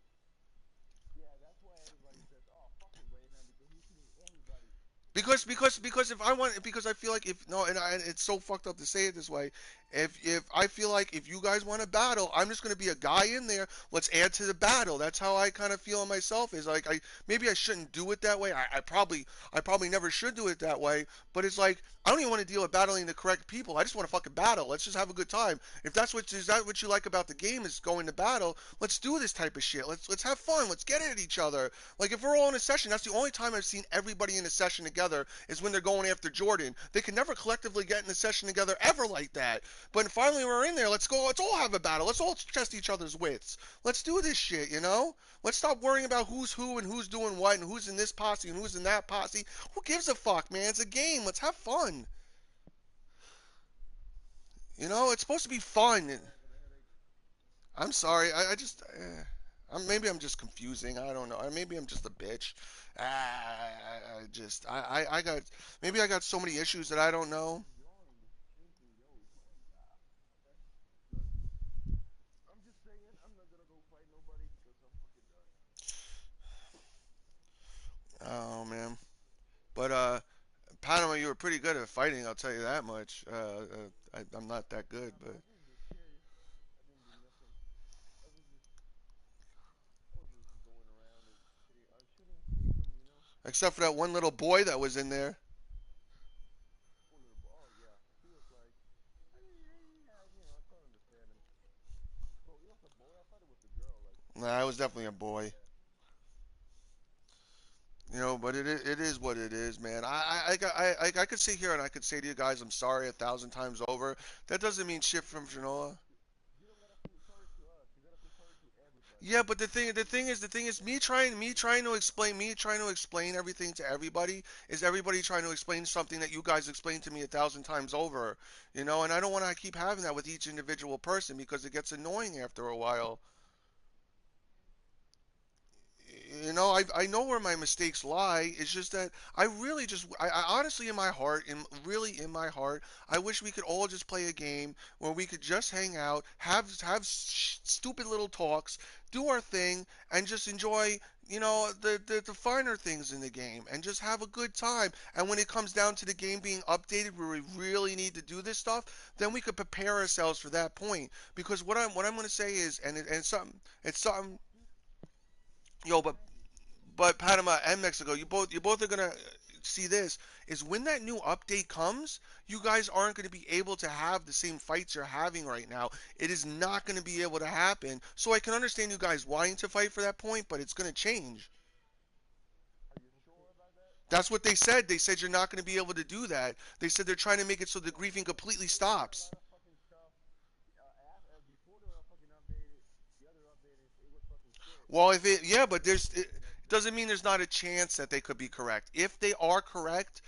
yeah, that's why everybody says, "Oh, fucking Rayman," because he's shooting everybody. Because if I want because I feel like if no and it's so fucked up to say it this way. If I feel like if you guys want to battle, I'm just going to be a guy in there. Let's add to the battle. That's how I kind of feel myself. Is like maybe I shouldn't do it that way. I probably never should do it that way. But it's like I don't even want to deal with battling the correct people. I just want to fucking battle. Let's just have a good time. If that's what is that what you like about the game is going to battle. Let's do this type of shit. Let's have fun. Let's get at each other. Like if we're all in a session, that's the only time I've seen everybody in a session together is when they're going after Jordan. They can never collectively get in a session together ever like that. But finally we're in there. Let's go. Let's all have a battle. Let's all test each other's wits. Let's do this shit. Let's stop worrying about who's who and who's doing what and who's in this posse and who's in that posse. Who gives a fuck, man? It's a game. Let's have fun. It's supposed to be fun. Yeah, but the headache. I'm sorry. I just. Maybe I'm just confusing. I don't know. Maybe I'm just a bitch. I just. I got. Maybe I got so many issues that I don't know. Yo joined. Okay. Look, I'm just saying, I'm not gonna go fight nobody because I'm fucking done. Oh man. But Panama, you were pretty good at fighting. I'll tell you that much. I'm not that good, but I didn't do shit. I didn't do nothing. I was just, I was just going around and shooting them, you know. except for that one little boy that was in there. Poor little boy. Oh yeah, he was like Nah, I was definitely a boy. But it is what it is, man. I could sit here and I could say to you guys, I'm sorry 1,000 times over. That doesn't mean shit from Shanola. You don't gotta feel sorry to us. You gotta feel sorry to everybody. Yeah, but the thing is, me trying to explain everything to everybody is everybody trying to explain something that you guys explained to me 1,000 times over. And I don't want to keep having that with each individual person because it gets annoying after a while. I know where my mistakes lie. It's just that I honestly, in my heart, really in my heart, I wish we could all just play a game where we could just hang out, have stupid little talks, do our thing, and just enjoy, the finer things in the game, and just have a good time. And when it comes down to the game being updated, where we really need to do this stuff, then we could prepare ourselves for that point. Because what I'm going to say is, and it's something, yo, but Panama and Mexico, you both are gonna see this is when that new update comes, you guys aren't going to be able to have the same fights you're having right now. It is not going to be able to happen. So I can understand you guys wanting to fight for that point, but it's going to change. Are you sure about that? That's what they said. They said you're not going to be able to do that. They said they're trying to make it so the griefing completely They changed a stops. lot of fucking stuff. Before the fucking updated, the other update is it was fucking shit. Well, if it yeah, but it doesn't mean there's not a chance that they could be correct. If they are correct,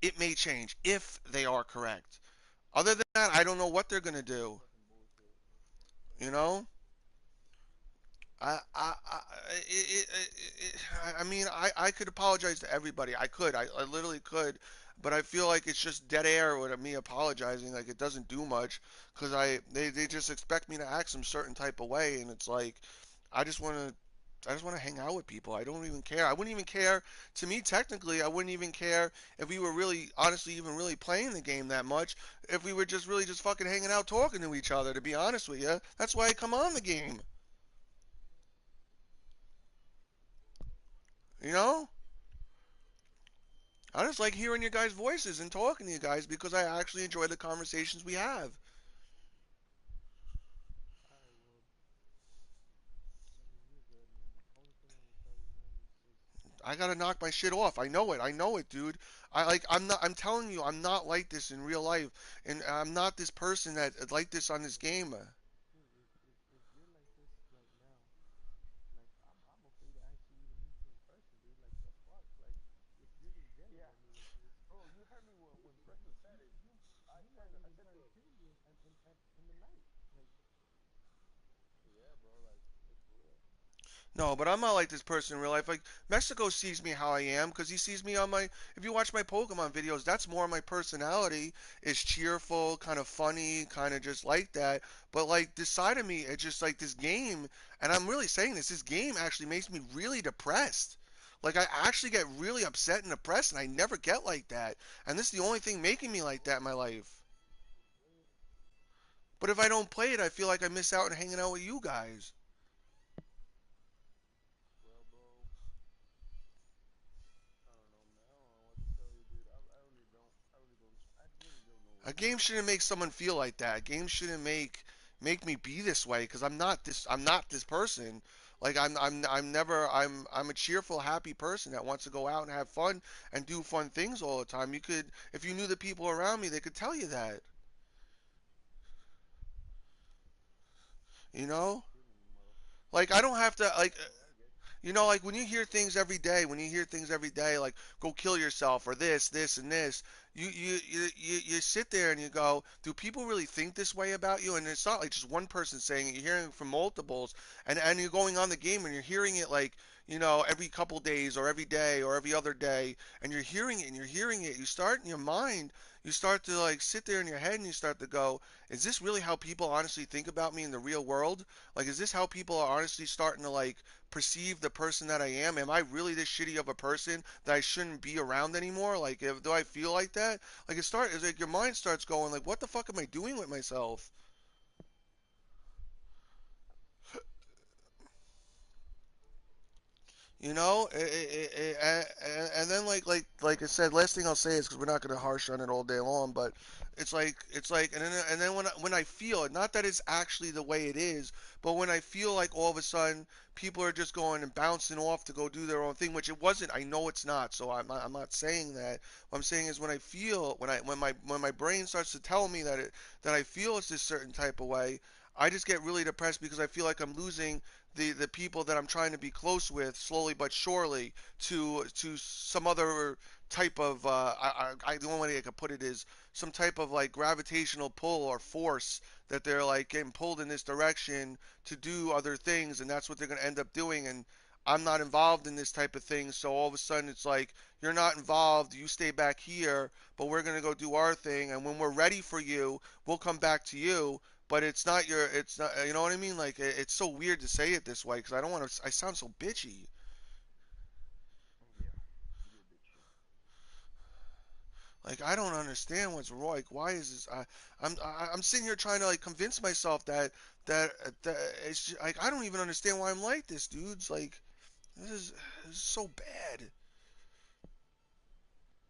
it may change. If they are correct. Other than that, I don't know what they're gonna That's do. fucking bullshit. You know, I mean, I could apologize to everybody. I literally could, but I feel like it's just dead air with me apologizing. Like it doesn't do much because they just expect me to act some certain type of way, and it's like I just want to. I just want to hang out with people. I don't even care. I wouldn't even care. To me, technically, I wouldn't even care if we were really, honestly, even really playing the game that much. If we were just really just fucking hanging out, talking to each other. To be honest with you, that's why I come on the game. You know, I just like hearing your guys' voices and talking to you guys because I actually enjoy the conversations we have. Alright, well, I mean, you're good, man. Only thing I'm gonna tell you, man, is just I gotta knock my shit off. I know it. I know it, dude. I'm not. I'm telling you, I'm not like this in real life, and I'm not this person that like this on this game. dude, if you're like this right now, like I'm afraid to actually even meet you in person, dude. Like the fuck, like if you're this Yeah, genuinely like this, bro, you heard me when Presto said it. you might I even said to start him, killing me in the night, like yeah, bro, like for real. No, but I'm not like this person in real life. Like Mexico sees me how I am because he sees me on my. If you watch my Pokemon videos, that's more my personality. Is cheerful, kind of funny, kind of just like that. But like this side of me, it's just like this game, and I'm really saying this. This game actually makes me really depressed. Like I actually get really upset and depressed, and I never get like that. And this is the only thing making me like that in my life. But if I don't play it, I feel like I miss out on hanging out with you guys. Well, bro, I don't know, man. I don't know what to tell you, dude. I really don't. I really don't. I really don't know what A to game tell you. shouldn't make someone feel like that. A game shouldn't make me be this way because I'm not this person. Like I'm never I'm a cheerful, happy person that wants to go out and have fun and do fun things all the time. You could if you knew the people around me, they could tell you that. You I know? feel me, mother. Like I don't have to I like feel me. I get you. like when you hear things every day, like go kill yourself or this and this, you sit there and you go, do people really think this way about you? And it's not like just one person saying it, you're hearing it from multiples, and you're going on the game and you're hearing it like, every couple days or every day or every other day, and you're hearing it and you're hearing it. You start in your mind, you start to like sit there in your head and you start to go, is this really how people honestly think about me in the real world? Like, is this how people are honestly starting to like perceive the person that I am? Am I really this shitty of a person that I shouldn't be around anymore? Like, do I feel like that? Like, it's like your mind starts going like, what the fuck am I doing with myself? You know, and then like I said, last thing I'll say is because we're not gonna harsh on it all day long, but it's like, and then when I feel it, not that it's actually the way it is, but when I feel like all of a sudden people are just going and bouncing off to go do their own thing, which it wasn't. I know it's not, so I'm not saying that. What I'm saying is when I feel when my brain starts to tell me that I feel it's this certain type of way, I just get really depressed because I feel like I'm losing the people that I'm trying to be close with slowly but surely to some other type of the only way I could put it is some type of like gravitational pull or force that they're like getting pulled in this direction to do other things, and that's what they're going to end up doing. And I'm not involved in this type of thing, so all of a sudden it's like you're not involved, you stay back here, but we're going to go do our thing, and when we're ready for you, we'll come back to you, but it's not, you know what I mean? Like it's so weird to say it this way because I don't want to, I sound so bitchy. Yeah, you're a bitch. Like I don't understand what's wrong. Like why is this? I'm sitting here trying to like convince myself that it's just, like I don't even understand why I'm like this, dudes. Like this is so bad.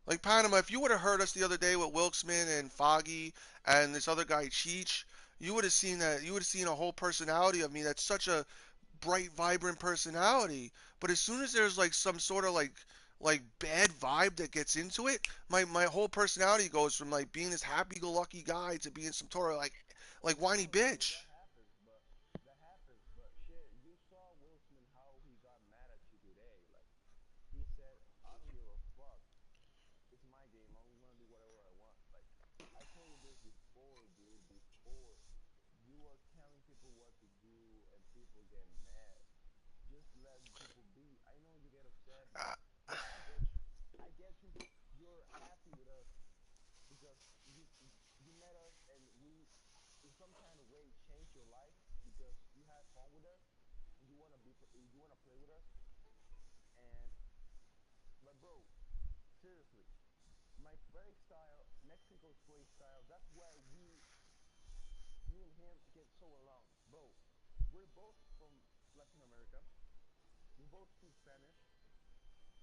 Like Panama, if you would have heard us the other day with Wilkesman and Foggy and this other guy Cheech, you would have seen that. You would have seen a whole personality of me. That's such a bright, vibrant personality. But as soon as there's like some sort of like bad vibe that gets into it, my whole personality goes from like being this happy-go-lucky guy to being some sort of like whiny No, true, bitch. that happens, but shit, you saw Will Smith how he got mad at you today. Like, he said, I don't give a fuck. It's my game. I'm gonna do whatever I want. Like, I told you this before, dude, before. You are telling people what to do and people get mad. Just let people be. I know you get upset, Uh, but I get you. I get you. You're happy with us because you met us and we in some kind of way changed your life because you had fun with us and you want to play with us. And but bro, seriously, my play style, Mexico's play style, that's why me and him get so along, bro. We're both from Latin America. We both speak Spanish.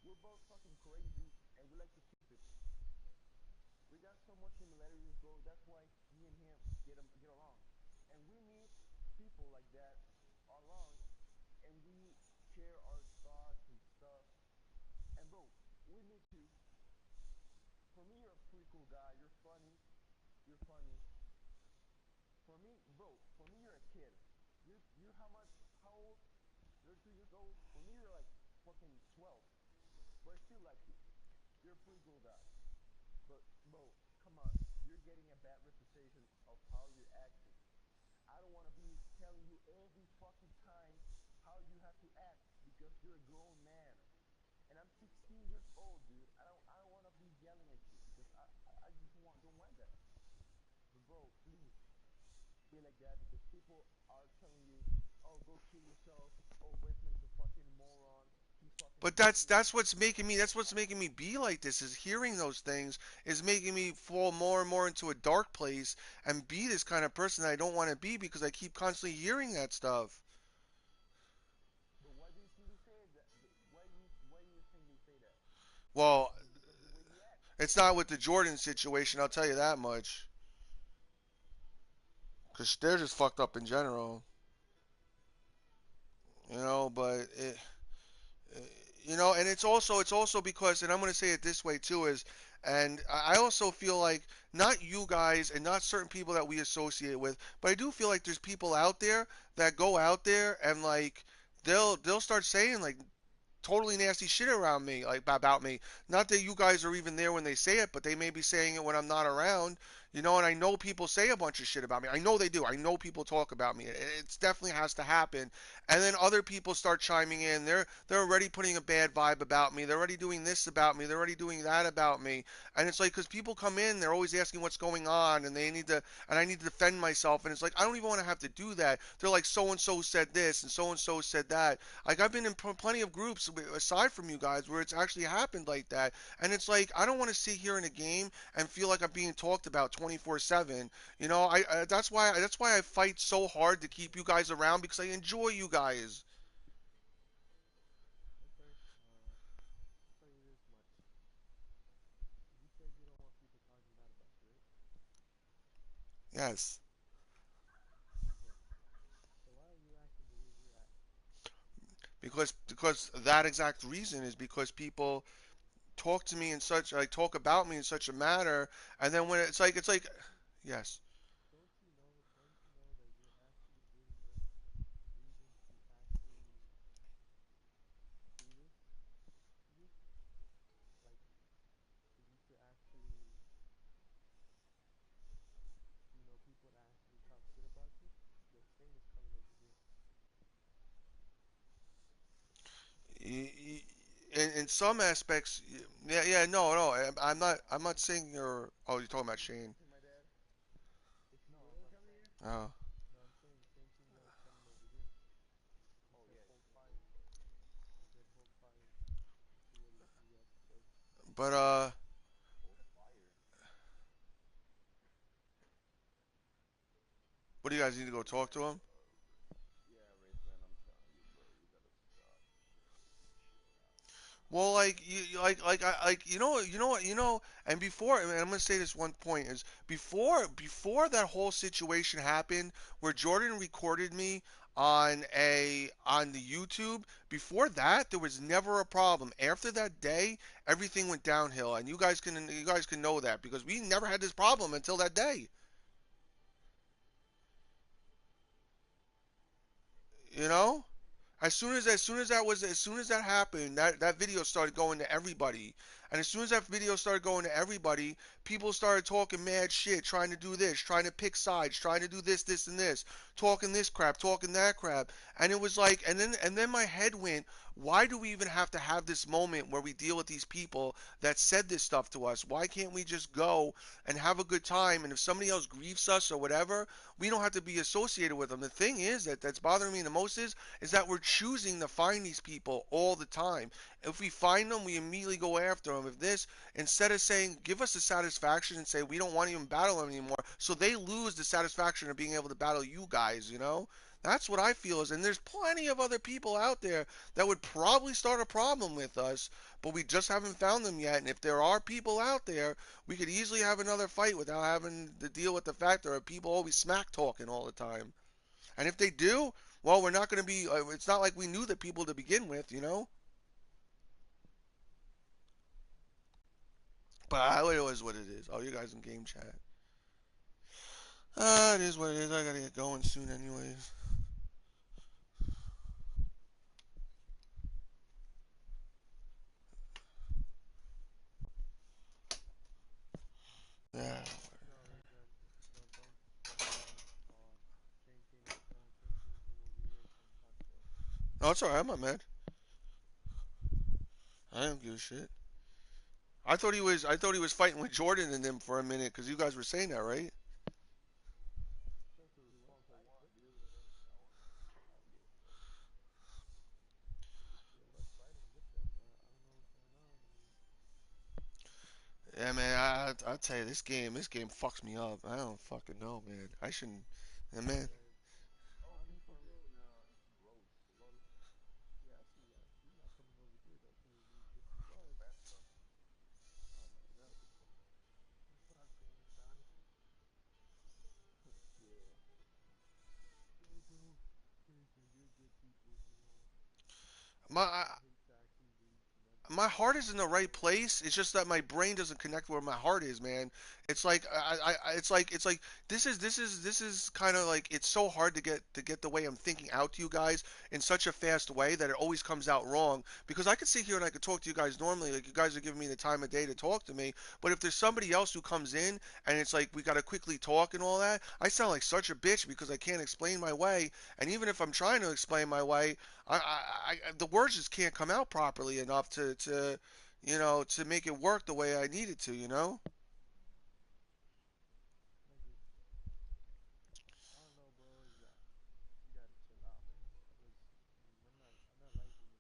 We're both fucking crazy, and we like to kill people. We got so much similarities, bro. That's why me and him get along, and we meet people like that along, and we share our thoughts and stuff. And bro, we meet you. For me, you're a pretty cool guy. You're funny. You're funny. For me, bro. For me, you're a kid. You're how much? How old? You're 2 years old. For me, you're like fucking 12. But I still like you. You're a pretty cool guy. But come on. You're getting a bad reputation of how you're acting. I don't want to be telling you every fucking time how you have to act because you're a grown man. And I'm 16 years old, dude. I don't want to be yelling at you because I just don't want that. But bro, please be like that because people are telling you, oh, go kill yourself. Oh, Redman's a fucking moron. He's fucking but that's doing this. that's what's making me that's what's making me be like this is hearing those things is making me fall more and more into a dark place and be this kind of person that I don't want to be because I keep constantly hearing that stuff. But why do you think they say that? Why do you think they say that? Well, Because the way you act. it's not with the Jordan situation, I'll tell you that much. Because they're just fucked up in general, you know. But and it's also because, and I'm going to say it this way too, is, and I also feel like not you guys and not certain people that we associate with, but I do feel like there's people out there that go out there and like they'll start saying like totally nasty shit around me, like about me. Not that you guys are even there when they say it, but they may be saying it when I'm not around. And I know people say a bunch of shit about me. I know they do. I know people talk about me. It definitely has to happen. And then other people start chiming in. They're already putting a bad vibe about me. They're already doing this about me. They're already doing that about me. And it's like because people come in, they're always asking what's going on, and I need to defend myself. And it's like I don't even want to have to do that. They're like so and so said this and so said that. Like I've been in plenty of groups aside from you guys where it's actually happened like that, and it's like I don't want to sit here in a game and feel like I'm being talked about 24/7. That's why I fight so hard to keep you guys around because I enjoy you guys. Okay. Yes. Okay. So why are you acting the way you're acting? Because that exact reason is because people talk to me in such like talk about me in such a manner, and then when it's like yes. Don't you know that you're actually giving them reason to actually do this to you? Like for you to actually, people to actually talk shit about you? Your fame is coming over here. In some aspects, yeah, yeah, no, no, I'm not saying you're. Oh, you're talking about Can you Shane. answer my dad? If you No, ever I'm come saying, here? Oh, no, I'm saying the same thing was coming over here. He Oh said yeah, hold yeah. fire. He said hold fire and see what he has to say. but Hold fire. what do you guys need to go talk to him? Yeah, race man, I'm telling you, bro, you gotta stop shitting out. Well, like you know, and before, and I'm gonna say this one point is before that whole situation happened where Jordan recorded me on the YouTube. Before that, there was never a problem. After that day, everything went downhill, and you guys can know that because we never had this problem until that day. You know? As soon as that happened, that video started going to everybody. And as soon as that video started going to everybody, people started talking mad shit, trying to do this, trying to pick sides, trying to do this, this, and this, talking this crap, talking that crap. And it was like, and then my head went, why do we even have to have this moment where we deal with these people that said this stuff to us? Why can't we just go and have a good time? And if somebody else griefs us or whatever, we don't have to be associated with them. The thing is that's bothering me the most is that we're choosing to find these people all the time. If we find them, we immediately go after them. If this, instead of saying, give us the satisfaction and say, we don't want to even battle them anymore, so they lose the satisfaction of being able to battle you guys, you know? That's what I feel is, and there's plenty of other people out there that would probably start a problem with us, but we just haven't found them yet. And if there are people out there, we could easily have another fight without having to deal with the fact that people always smack talking all the time. And if they do, well, we're not going to be. It's not like we knew the people to begin with, you know. But it is what it is. Oh, you guys in game chat. It is what it is. I gotta get going soon, anyways. Yeah. No, Raven, no, Shane Shane came from over here from Control. No, it's alright. I'm not mad. I don't give a shit. I thought he was fighting with Jordan and them for a minute because you guys were saying that, right? Just to He was respond for fighting one, with them, dude. bro. I don't give a fuck. He was fighting with them, but I don't know what's going on. I mean, Yeah, man. I tell you, this game fucks me up. I don't fucking know, man. I shouldn't. Yeah, man. yeah, Oh, honestly, confirm bro. in Rose, lol. Yeah, I see. He's not coming over here though, because if he was, Fat stuff. Oh my god. that's what I'm saying. Honestly, Yeah. yeah, bro. You're good people. My I I, would hate to actually reach and my everything, heart is in the but right place. It's just that my brain doesn't connect where my heart is, man. It's like it's like this is kind of like it's so hard to get the way I'm thinking out to you guys in such a fast way that it always comes out wrong. Because I could sit here and I could talk to you guys normally, like you guys are giving me the time of day to talk to me. But if there's somebody else who comes in and it's like we gotta quickly talk and all that, I sound like such a bitch because I can't explain my way. And even if I'm trying to explain my way, the words just can't come out properly enough to make it work the way I need it to, you know? I just, I don't know, bro. You gotta chill out, man. Because I'm not like you.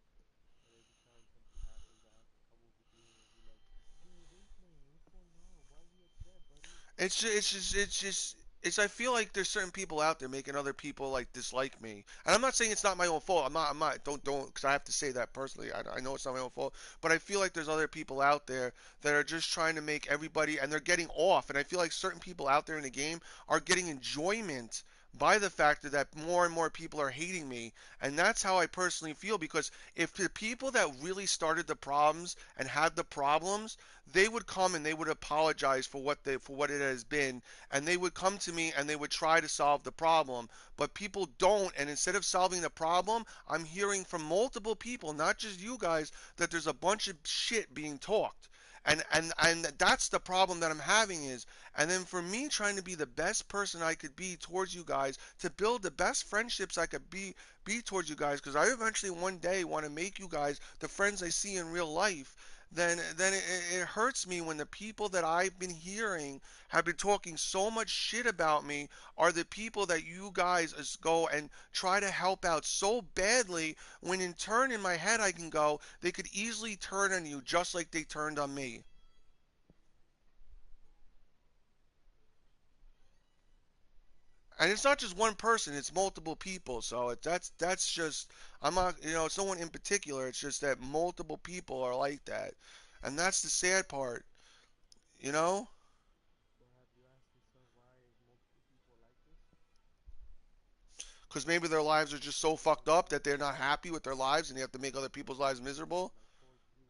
That every time something happens, I have to come over here and be like, "Yo, Race Man, what's going on? Why are you upset, buddy?" It's just, Like it's it's just, not it's that just, way. is I feel like there's certain people out there making other people like dislike me, and I'm not saying it's not my own fault. I'm not. Don't, because I have to say that personally. I know it's not my own fault, but I feel like there's other people out there that are just trying to make everybody, and they're getting off. And I feel like certain people out there in the game are getting enjoyment by the fact that more and more people are hating me, and that's how I personally feel. Because if the people that really started the problems and had the problems, they would come and they would apologize for what it has been, and they would come to me and they would try to solve the problem. But people don't, and instead of solving the problem, I'm hearing from multiple people, not just you guys, that there's a bunch of shit being talked. And that's the problem that I'm having is, and then for me trying to be the best person I could be towards you guys, to build the best friendships I could be towards you guys, because I eventually one day want to make you guys the friends I see in real life. Then it hurts me when the people that I've been hearing have been talking so much shit about me are the people that you guys go and try to help out so badly, when in turn in my head I can go, they could easily turn on you just like they turned on me. And it's not just one person, it's multiple people. So that's just, I'm not, it's no one in particular, it's just that multiple people are like that. And that's the sad part, you know? So have you asked yourself why multiple people like this? Because maybe their lives are just so fucked up that they're not happy with their lives and they have to make other people's lives miserable. Towards you,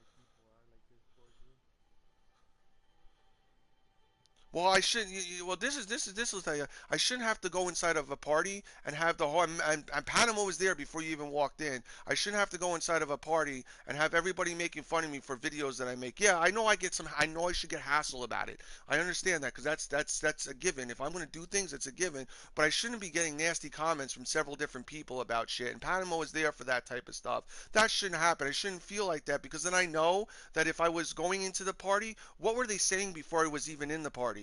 why people are like this towards you? Well, I shouldn't. Well, this will tell you. I shouldn't have to go inside of a party and have the whole. And Panama was there before you even walked in. I shouldn't have to go inside of a party and have everybody making fun of me for videos that I make. Yeah, I know I get some. I know I should get hassle about it. I understand that because that's a given. If I'm gonna do things, it's a given. But I shouldn't be getting nasty comments from several different people about shit. And Panama was there for that type of stuff. That shouldn't happen. I shouldn't feel like that because then I know that if I was going into the party, what were they saying before I was even in the party?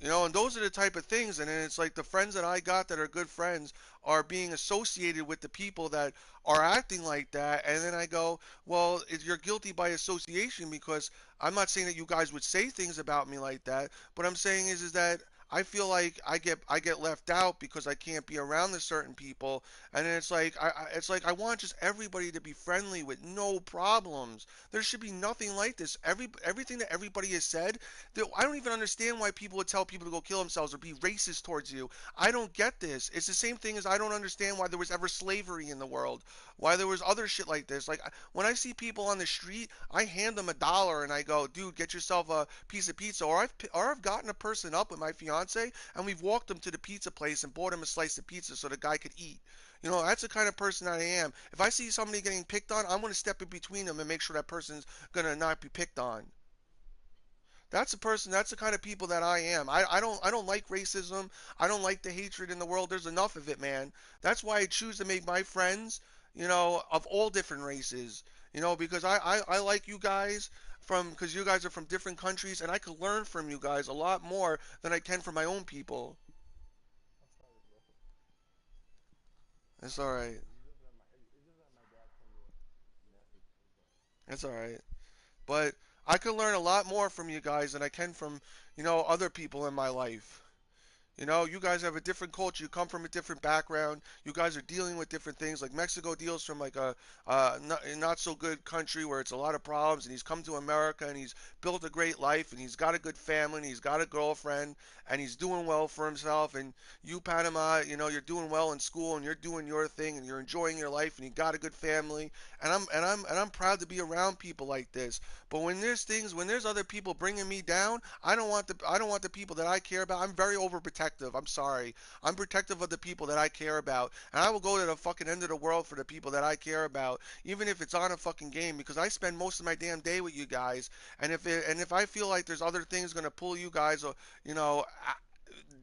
And those are the type of things. And then it's like the friends that I got that are good friends are being associated with the people that are acting like that. And then I go, well, if you're guilty by association, because I'm not saying that you guys would say things about me like that, but I'm saying is that I feel like I get left out because I can't be around the certain people, and then it's like I want just everybody to be friendly with no problems. There should be nothing like this. Everything that everybody has said, I don't even understand why people would tell people to go kill themselves or be racist towards you. I don't get this. It's the same thing as I don't understand why there was ever slavery in the world, why there was other shit like this. Like when I see people on the street, I hand them $1 and I go, "Dude, get yourself a piece of pizza." Or I've gotten a person up with my fiance and we've walked them to the pizza place and bought him a slice of pizza so the guy could eat. That's the kind of person I am. If I see somebody getting picked on, I'm going to step in between them and make sure that person's going to not be picked on. That's the person. That's the kind of people that I am. I don't like racism. I don't like the hatred in the world. There's enough of it, man. That's why I choose to make my friends, of all different races. Because I like you guys because you guys are from different countries, and I could learn from you guys a lot more than I can from my own people. I'm sorry, bro. That's all right. It's just that my dad told me a message. I'm sorry. That's all right. But I could learn a lot more from you guys than I can from, other people in my life. You guys have a different culture. You come from a different background. You guys are dealing with different things. Like Mexico deals from like a not so good country where it's a lot of problems, and he's come to America and he's built a great life and he's got a good family and he's got a girlfriend and he's doing well for himself. And you, Panama, you're doing well in school and you're doing your thing and you're enjoying your life and you got a good family. And I'm proud to be around people like this. But when there's other people bringing me down, I don't want the people that I care about. I'm very overprotective. I'm sorry. I'm protective of the people that I care about, and I will go to the fucking end of the world for the people that I care about, even if it's on a fucking game, because I spend most of my damn day with you guys. And if I feel like there's other things gonna pull you guys, you know,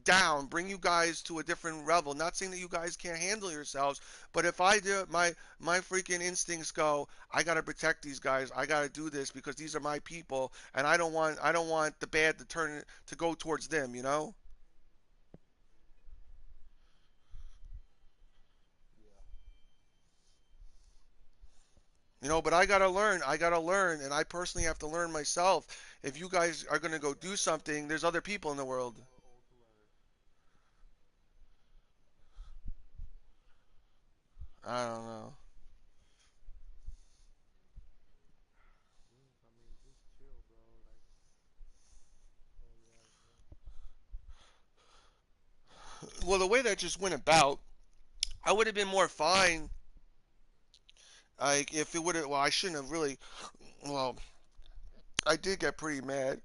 down, bring you guys to a different level. Not saying that you guys can't handle yourselves, but if I do, my freaking instincts go, I gotta protect these guys. I gotta do this because these are my people, and I don't want the bad to turn to go towards them. Yeah. You know, but I gotta learn. I gotta learn, and I personally have to learn myself. If you guys are gonna go do something, there's other people in the world. More old to learn. I don't know. I mean, just chill, bro. Like, all you gotta do. Well, the way that just went about, I would have been more fine. Like if it would have. Well, I shouldn't have really. Well, I did get pretty mad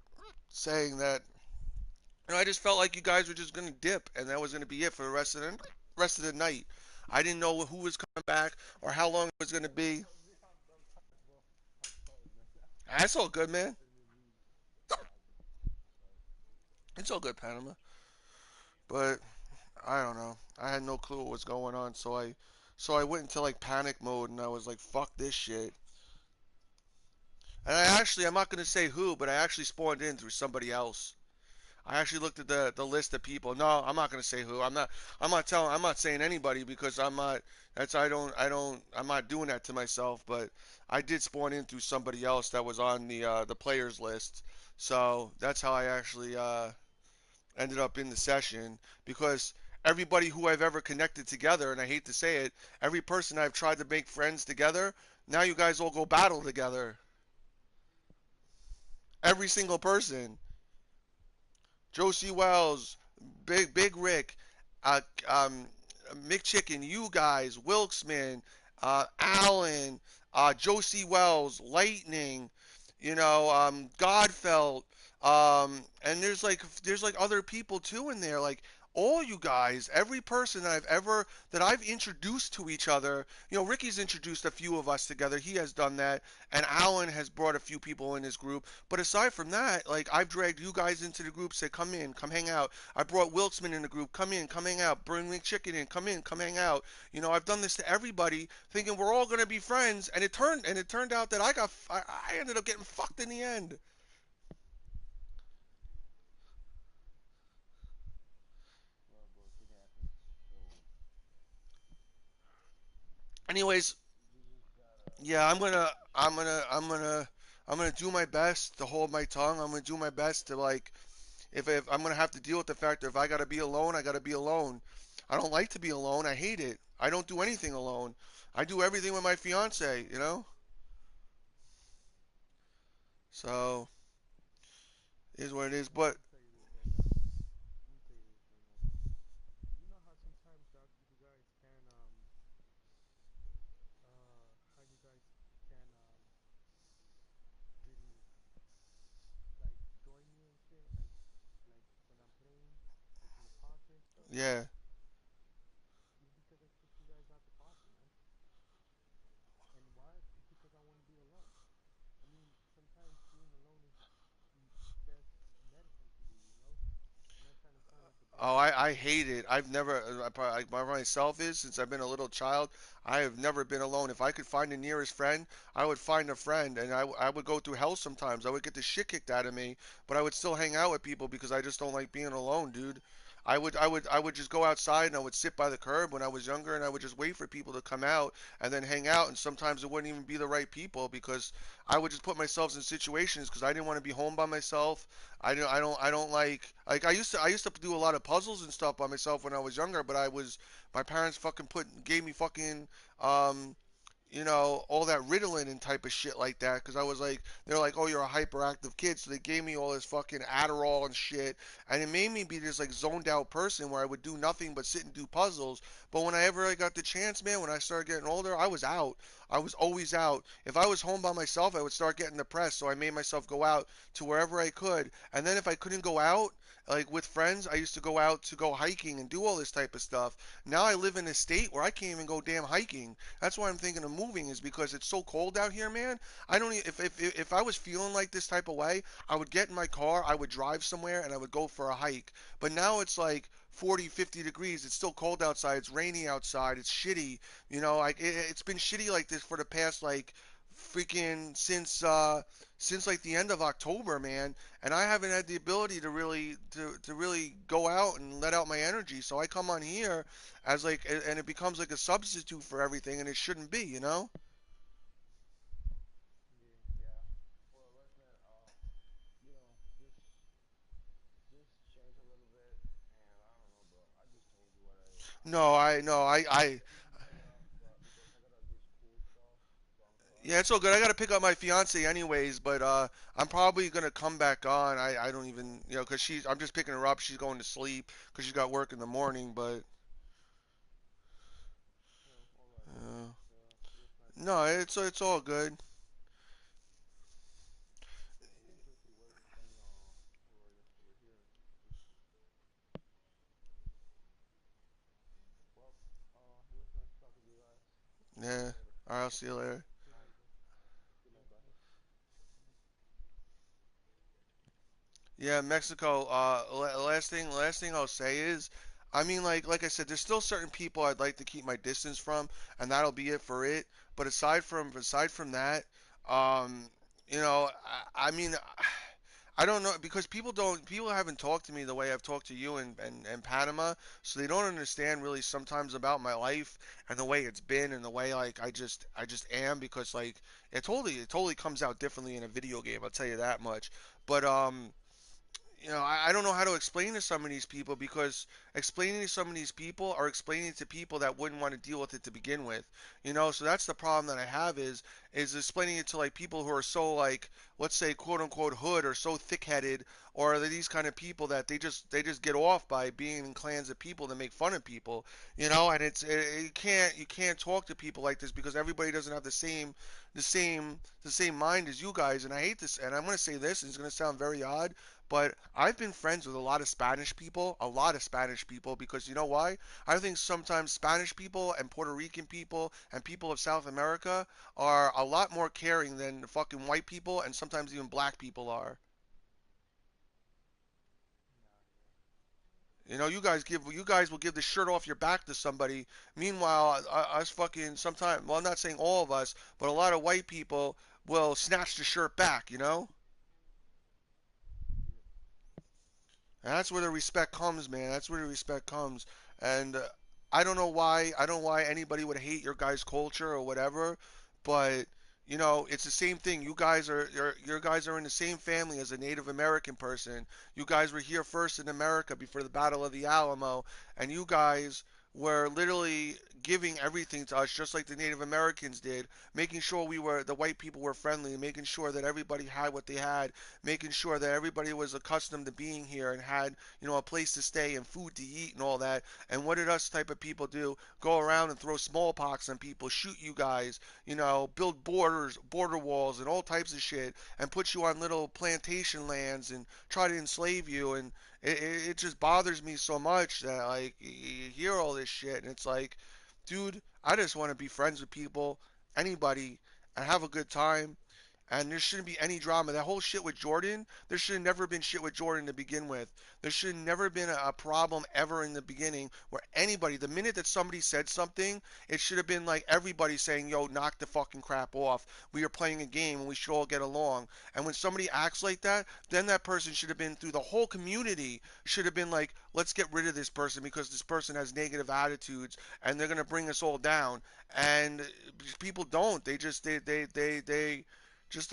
saying that. I just felt like you guys were just gonna dip, and that was gonna be it for the rest of the night. I didn't know who was coming back or how long it was gonna be. I'm sorry, bro. I'm sorry, man. That's all good, man. I didn't mean. Sorry. It's all good, Panama. But I don't know. I had no clue what was going on, so I went into like panic mode, and I was like, "Fuck this shit." And I'm not gonna say who, but I actually spawned in through somebody else. I actually looked at the list of people. No, I'm not gonna say who. I'm not saying anybody because I'm not. That's I'm not doing that to myself. But I did spawn in through somebody else that was on the players list. So that's how I actually ended up in the session because everybody who I've ever connected together, and I hate to say it, every person I've tried to make friends together, now you guys all go battle together. Every single person. Josie Wells, Big Rick, uh, um, Mick Chicken, you guys, Wilkesman, Allen, Josie Wells, Lightning, Godfelt, and there's like other people too in there, like all you guys, every person that I've introduced to each other. Ricky's introduced a few of us together. He has done that, and Alan has brought a few people in his group. But aside from that, like I've dragged you guys into the group, said come in, come hang out. I brought Wilkesman in the group, come in, come hang out. Bring McChicken in, come in, come hang out. I've done this to everybody, thinking we're all gonna be friends, and it turned out that I ended up getting fucked in the end. Well, bro, shit happens. So Anyways, you just gotta. yeah, I'm gonna do my best to hold my tongue. I'm gonna do my best to like if I'm gonna have to deal with the fact that if I gotta be alone, I gotta be alone. I don't like to be alone. I hate it. I don't do anything alone. I do everything with my fiance. So it is what it is. But I'm gonna tell you this right now. I'm gonna tell you this right now, bro. You know how sometimes you guys can how you guys can really like join me and shit, like when I'm playing, like in the party and stuff. yeah. It's because I kick you guys out the party, man. And why? It's because I want to be alone. I mean, sometimes being alone is the best medicine for you, you know? I'm not trying to sound like a Oh, bitch, I hate it. I've never, by myself is since I've been a little child. I have never been alone. If I could find the nearest friend, I would find a friend, and I would go through hell sometimes. I would get the shit kicked out of me, but I would still hang out with people because I just don't like being alone, dude. I would just go outside and I would sit by the curb when I was younger, and I would just wait for people to come out and then hang out. And sometimes it wouldn't even be the right people because I would just put myself in situations because I didn't want to be home by myself. I don't like I used to do a lot of puzzles and stuff by myself when I was younger, but my parents fucking gave me fucking um all that Ritalin and type of shit like that because I was like, they're like, oh, you're a hyperactive kid, so they gave me all this fucking Adderall and shit, and it made me be this like zoned out person where I would do nothing but sit and do puzzles. But whenever I got the chance, man, when I started getting older, I was out. I was always out. If I was home by myself, I would start getting depressed, so I made myself go out to wherever I could. And then if I couldn't go out, like with friends, I used to go out to go hiking and do all this type of stuff. Now I live in a state where I can't even go damn hiking. That's why I'm thinking of moving is because it's so cold out here, man. I don't if I was feeling like this type of way, I would get in my car, I would drive somewhere and I would go for a hike. But now it's like 40, 50 degrees. It's still cold outside. It's rainy outside. It's shitty. Like it's been shitty like this for the past like freaking since like the end of October, man. And I haven't had the ability to really go out and let out my energy. So I come on here as like and it becomes like a substitute for everything and it shouldn't be. No, I no, I because I gotta do school stuff, so I'm sorry. yeah, it's all good. I gotta pick up my fiance anyways, but I'm probably gonna come back on. I don't even cause I'm just picking her up. She's going to sleep because she's got work in the morning. But All right, bro. uh, It was nice no, talking to you. it's all good. I think since he was playing over here, well, it was nice talking to you guys. I'll see you Yeah. later. All right, I'll see you later. Good night, bro. Good night, bye. Yeah, Mexico. Last thing I'll say is, I mean, like I said, there's still certain people I'd like to keep my distance from, and that'll be it for it. But aside from that, um, I mean, I don't know because people haven't talked to me the way I've talked to you and Panama, so they don't understand really sometimes about my life and the way it's been and the way like I just am because like it totally comes out differently in a video game. I'll tell you that much. But I don't know how to explain to some of these people because explaining to some of these people are explaining to people that wouldn't want to deal with it to begin with. So that's the problem that I have is explaining it to like people who are so like let's say quote unquote hood or so thick-headed or they're these kind of people that they just get off by being in clans of people that make fun of people. And you can't talk to people like this because everybody doesn't have the same mind as you guys. And I hate this, and I'm going to say this, and it's going to sound very odd, but I've been friends with a lot of Spanish people, because you know why? I think sometimes Spanish people and Puerto Rican people and people of South America are a lot more caring than fucking white people and sometimes even black people are. Nah, yeah. You guys will give the shirt off your back to somebody. Meanwhile, us fucking sometimes, well, I'm not saying all of us, but a lot of white people will snatch the shirt back. Yep. And that's where the respect comes, man. That's where the respect comes. And I don't know why. I don't know why anybody would hate your guys' culture or whatever, but it's the same thing. You guys are in the same family as a Native American person. You guys were here first in America before the Battle of the Alamo, and you guys were literally giving everything to us just like the Native Americans did, making sure the white people were friendly, making sure that everybody had what they had, making sure that everybody was accustomed to being here and had, a place to stay and food to eat and all that. And what did us type of people do? Go around and throw smallpox on people, shoot you guys, build border walls and all types of shit, and put you on little plantation lands and try to enslave you. And it just bothers me so much that like you hear all this shit and it's like, dude, I just want to be friends with people, anybody, and have a good time, and there shouldn't be any drama. That whole shit with Jordan, there should have never been shit with Jordan to begin with. There should have never been a problem ever in the beginning where anybody, the minute that somebody said something, it should have been like everybody saying, yo, knock the fucking crap off. We are playing a game and we should all get along. And when somebody acts like that, then that person should have been through the whole community, should have been like, let's get rid of this person because this person has negative attitudes and they're going to bring us all down. And people don't. They just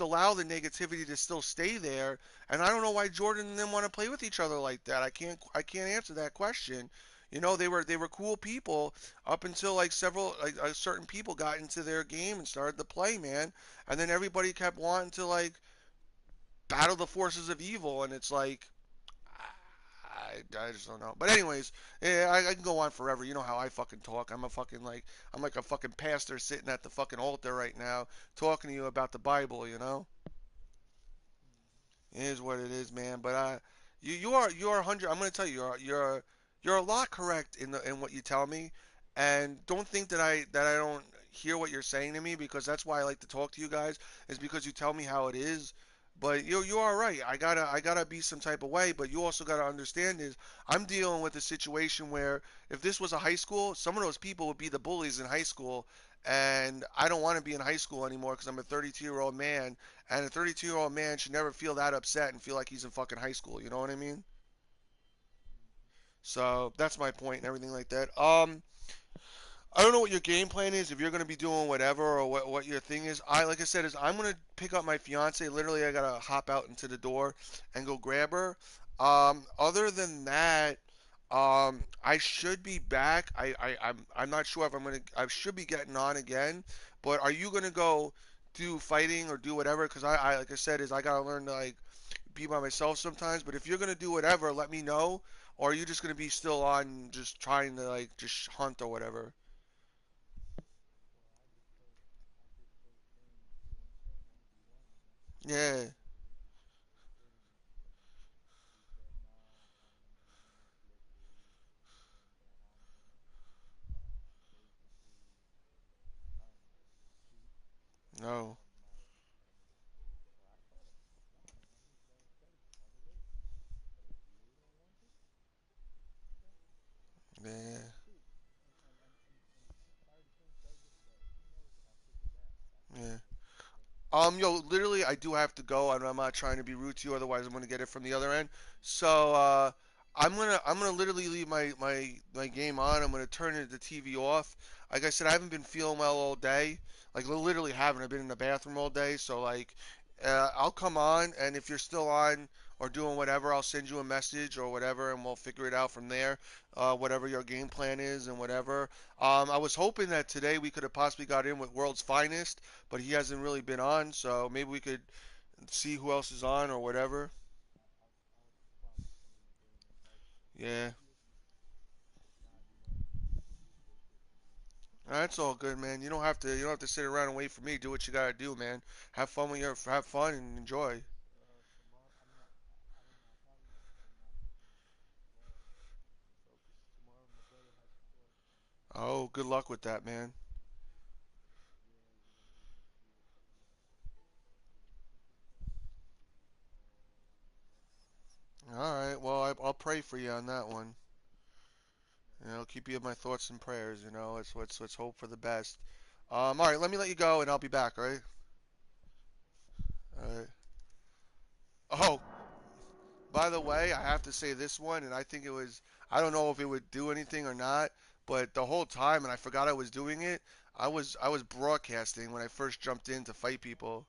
allow the negativity to still stay there. And I don't know why Jordan and them want to play with each other like that. I can't answer that question. They were cool people up until like several like certain people got into their game and started to play, man. And then everybody kept wanting to like battle the forces of evil, and it's like I just don't know. But anyways, yeah, I can go on forever. You know how I fucking talk. I'm like a fucking pastor sitting at the fucking altar right now talking to you about the Bible. It is what it is, man. But you are 100. I'm gonna tell you, you're a lot correct in what you tell me, and don't think that I don't hear what you're saying to me, because that's why I like to talk to you guys, is because you tell me how it is. But you are right. I gotta be some type of way. But you also gotta understand is I'm dealing with a situation where if this was a high school, some of those people would be the bullies in high school, and I don't want to be in high school anymore because I'm a 32-year-old man, and a 32-year-old man should never feel that upset and feel like he's in fucking high school. You know what I mean? So that's my point and everything like that. I don't know what your game plan is, if you're gonna be doing whatever or what your thing is. Like I said, is I'm gonna pick up my fiance. Literally, I gotta hop out into the door and go grab her. Other than that, I should be back. I'm not sure if I'm gonna. I should be getting on again. But are you gonna go do fighting or do whatever? Because I like I said is I gotta learn to like be by myself sometimes. But if you're gonna do whatever, let me know. Or are you just gonna be still on just trying to like just hunt or whatever? Well, I just told Shane if he wants that 1v1, and that's what he said. Yeah, He said he would be participating in it, but he said now he's gonna literally learn that I'm gonna basically I don't know cheat no, from my enemy. So I told him no, man, just let him play all the way. But if you don't want to, okay, yeah, that's cool. And sorry to King says it, but he knows that I kick his ass. I kick yeah. his butt. Yo, literally, I do have to go. I'm not trying to be rude to you, otherwise I'm gonna get it from the other end. So, I'm gonna literally leave my game on. I'm gonna turn the TV off. Like I said, I haven't been feeling well all day. Like literally haven't. I've been in the bathroom all day. So like, I'll come on, and if you're still on or doing whatever, I'll send you a message or whatever, and we'll figure it out from there. Whatever your game plan is and whatever. I was hoping that today we could have possibly got in with World's Finest, but he hasn't really been on, so maybe we could see who else is on or whatever. I'll probably send him a game invite. Yeah, If not, just wait here for me. that's all good, man. You don't have to sit around and wait for me. Do what you gotta do, man. Have fun and enjoy. Tomorrow I don't know. I probably not come on tomorrow. So, cause tomorrow my brother has court. Oh, good luck with that, man. Yeah, we're gonna see if he gets convicted or what happens. All right, well, I'll pray for you on that one. Yeah. Keep you in my thoughts and prayers. Let's hope for the best. All right, let me let you go, and I'll be back. All right. All right. Oh, by the way, I have to say this one, and I think it was, I don't know if it would do anything or not, but the whole time, and I forgot I was doing it, I was broadcasting when I first jumped in to fight people.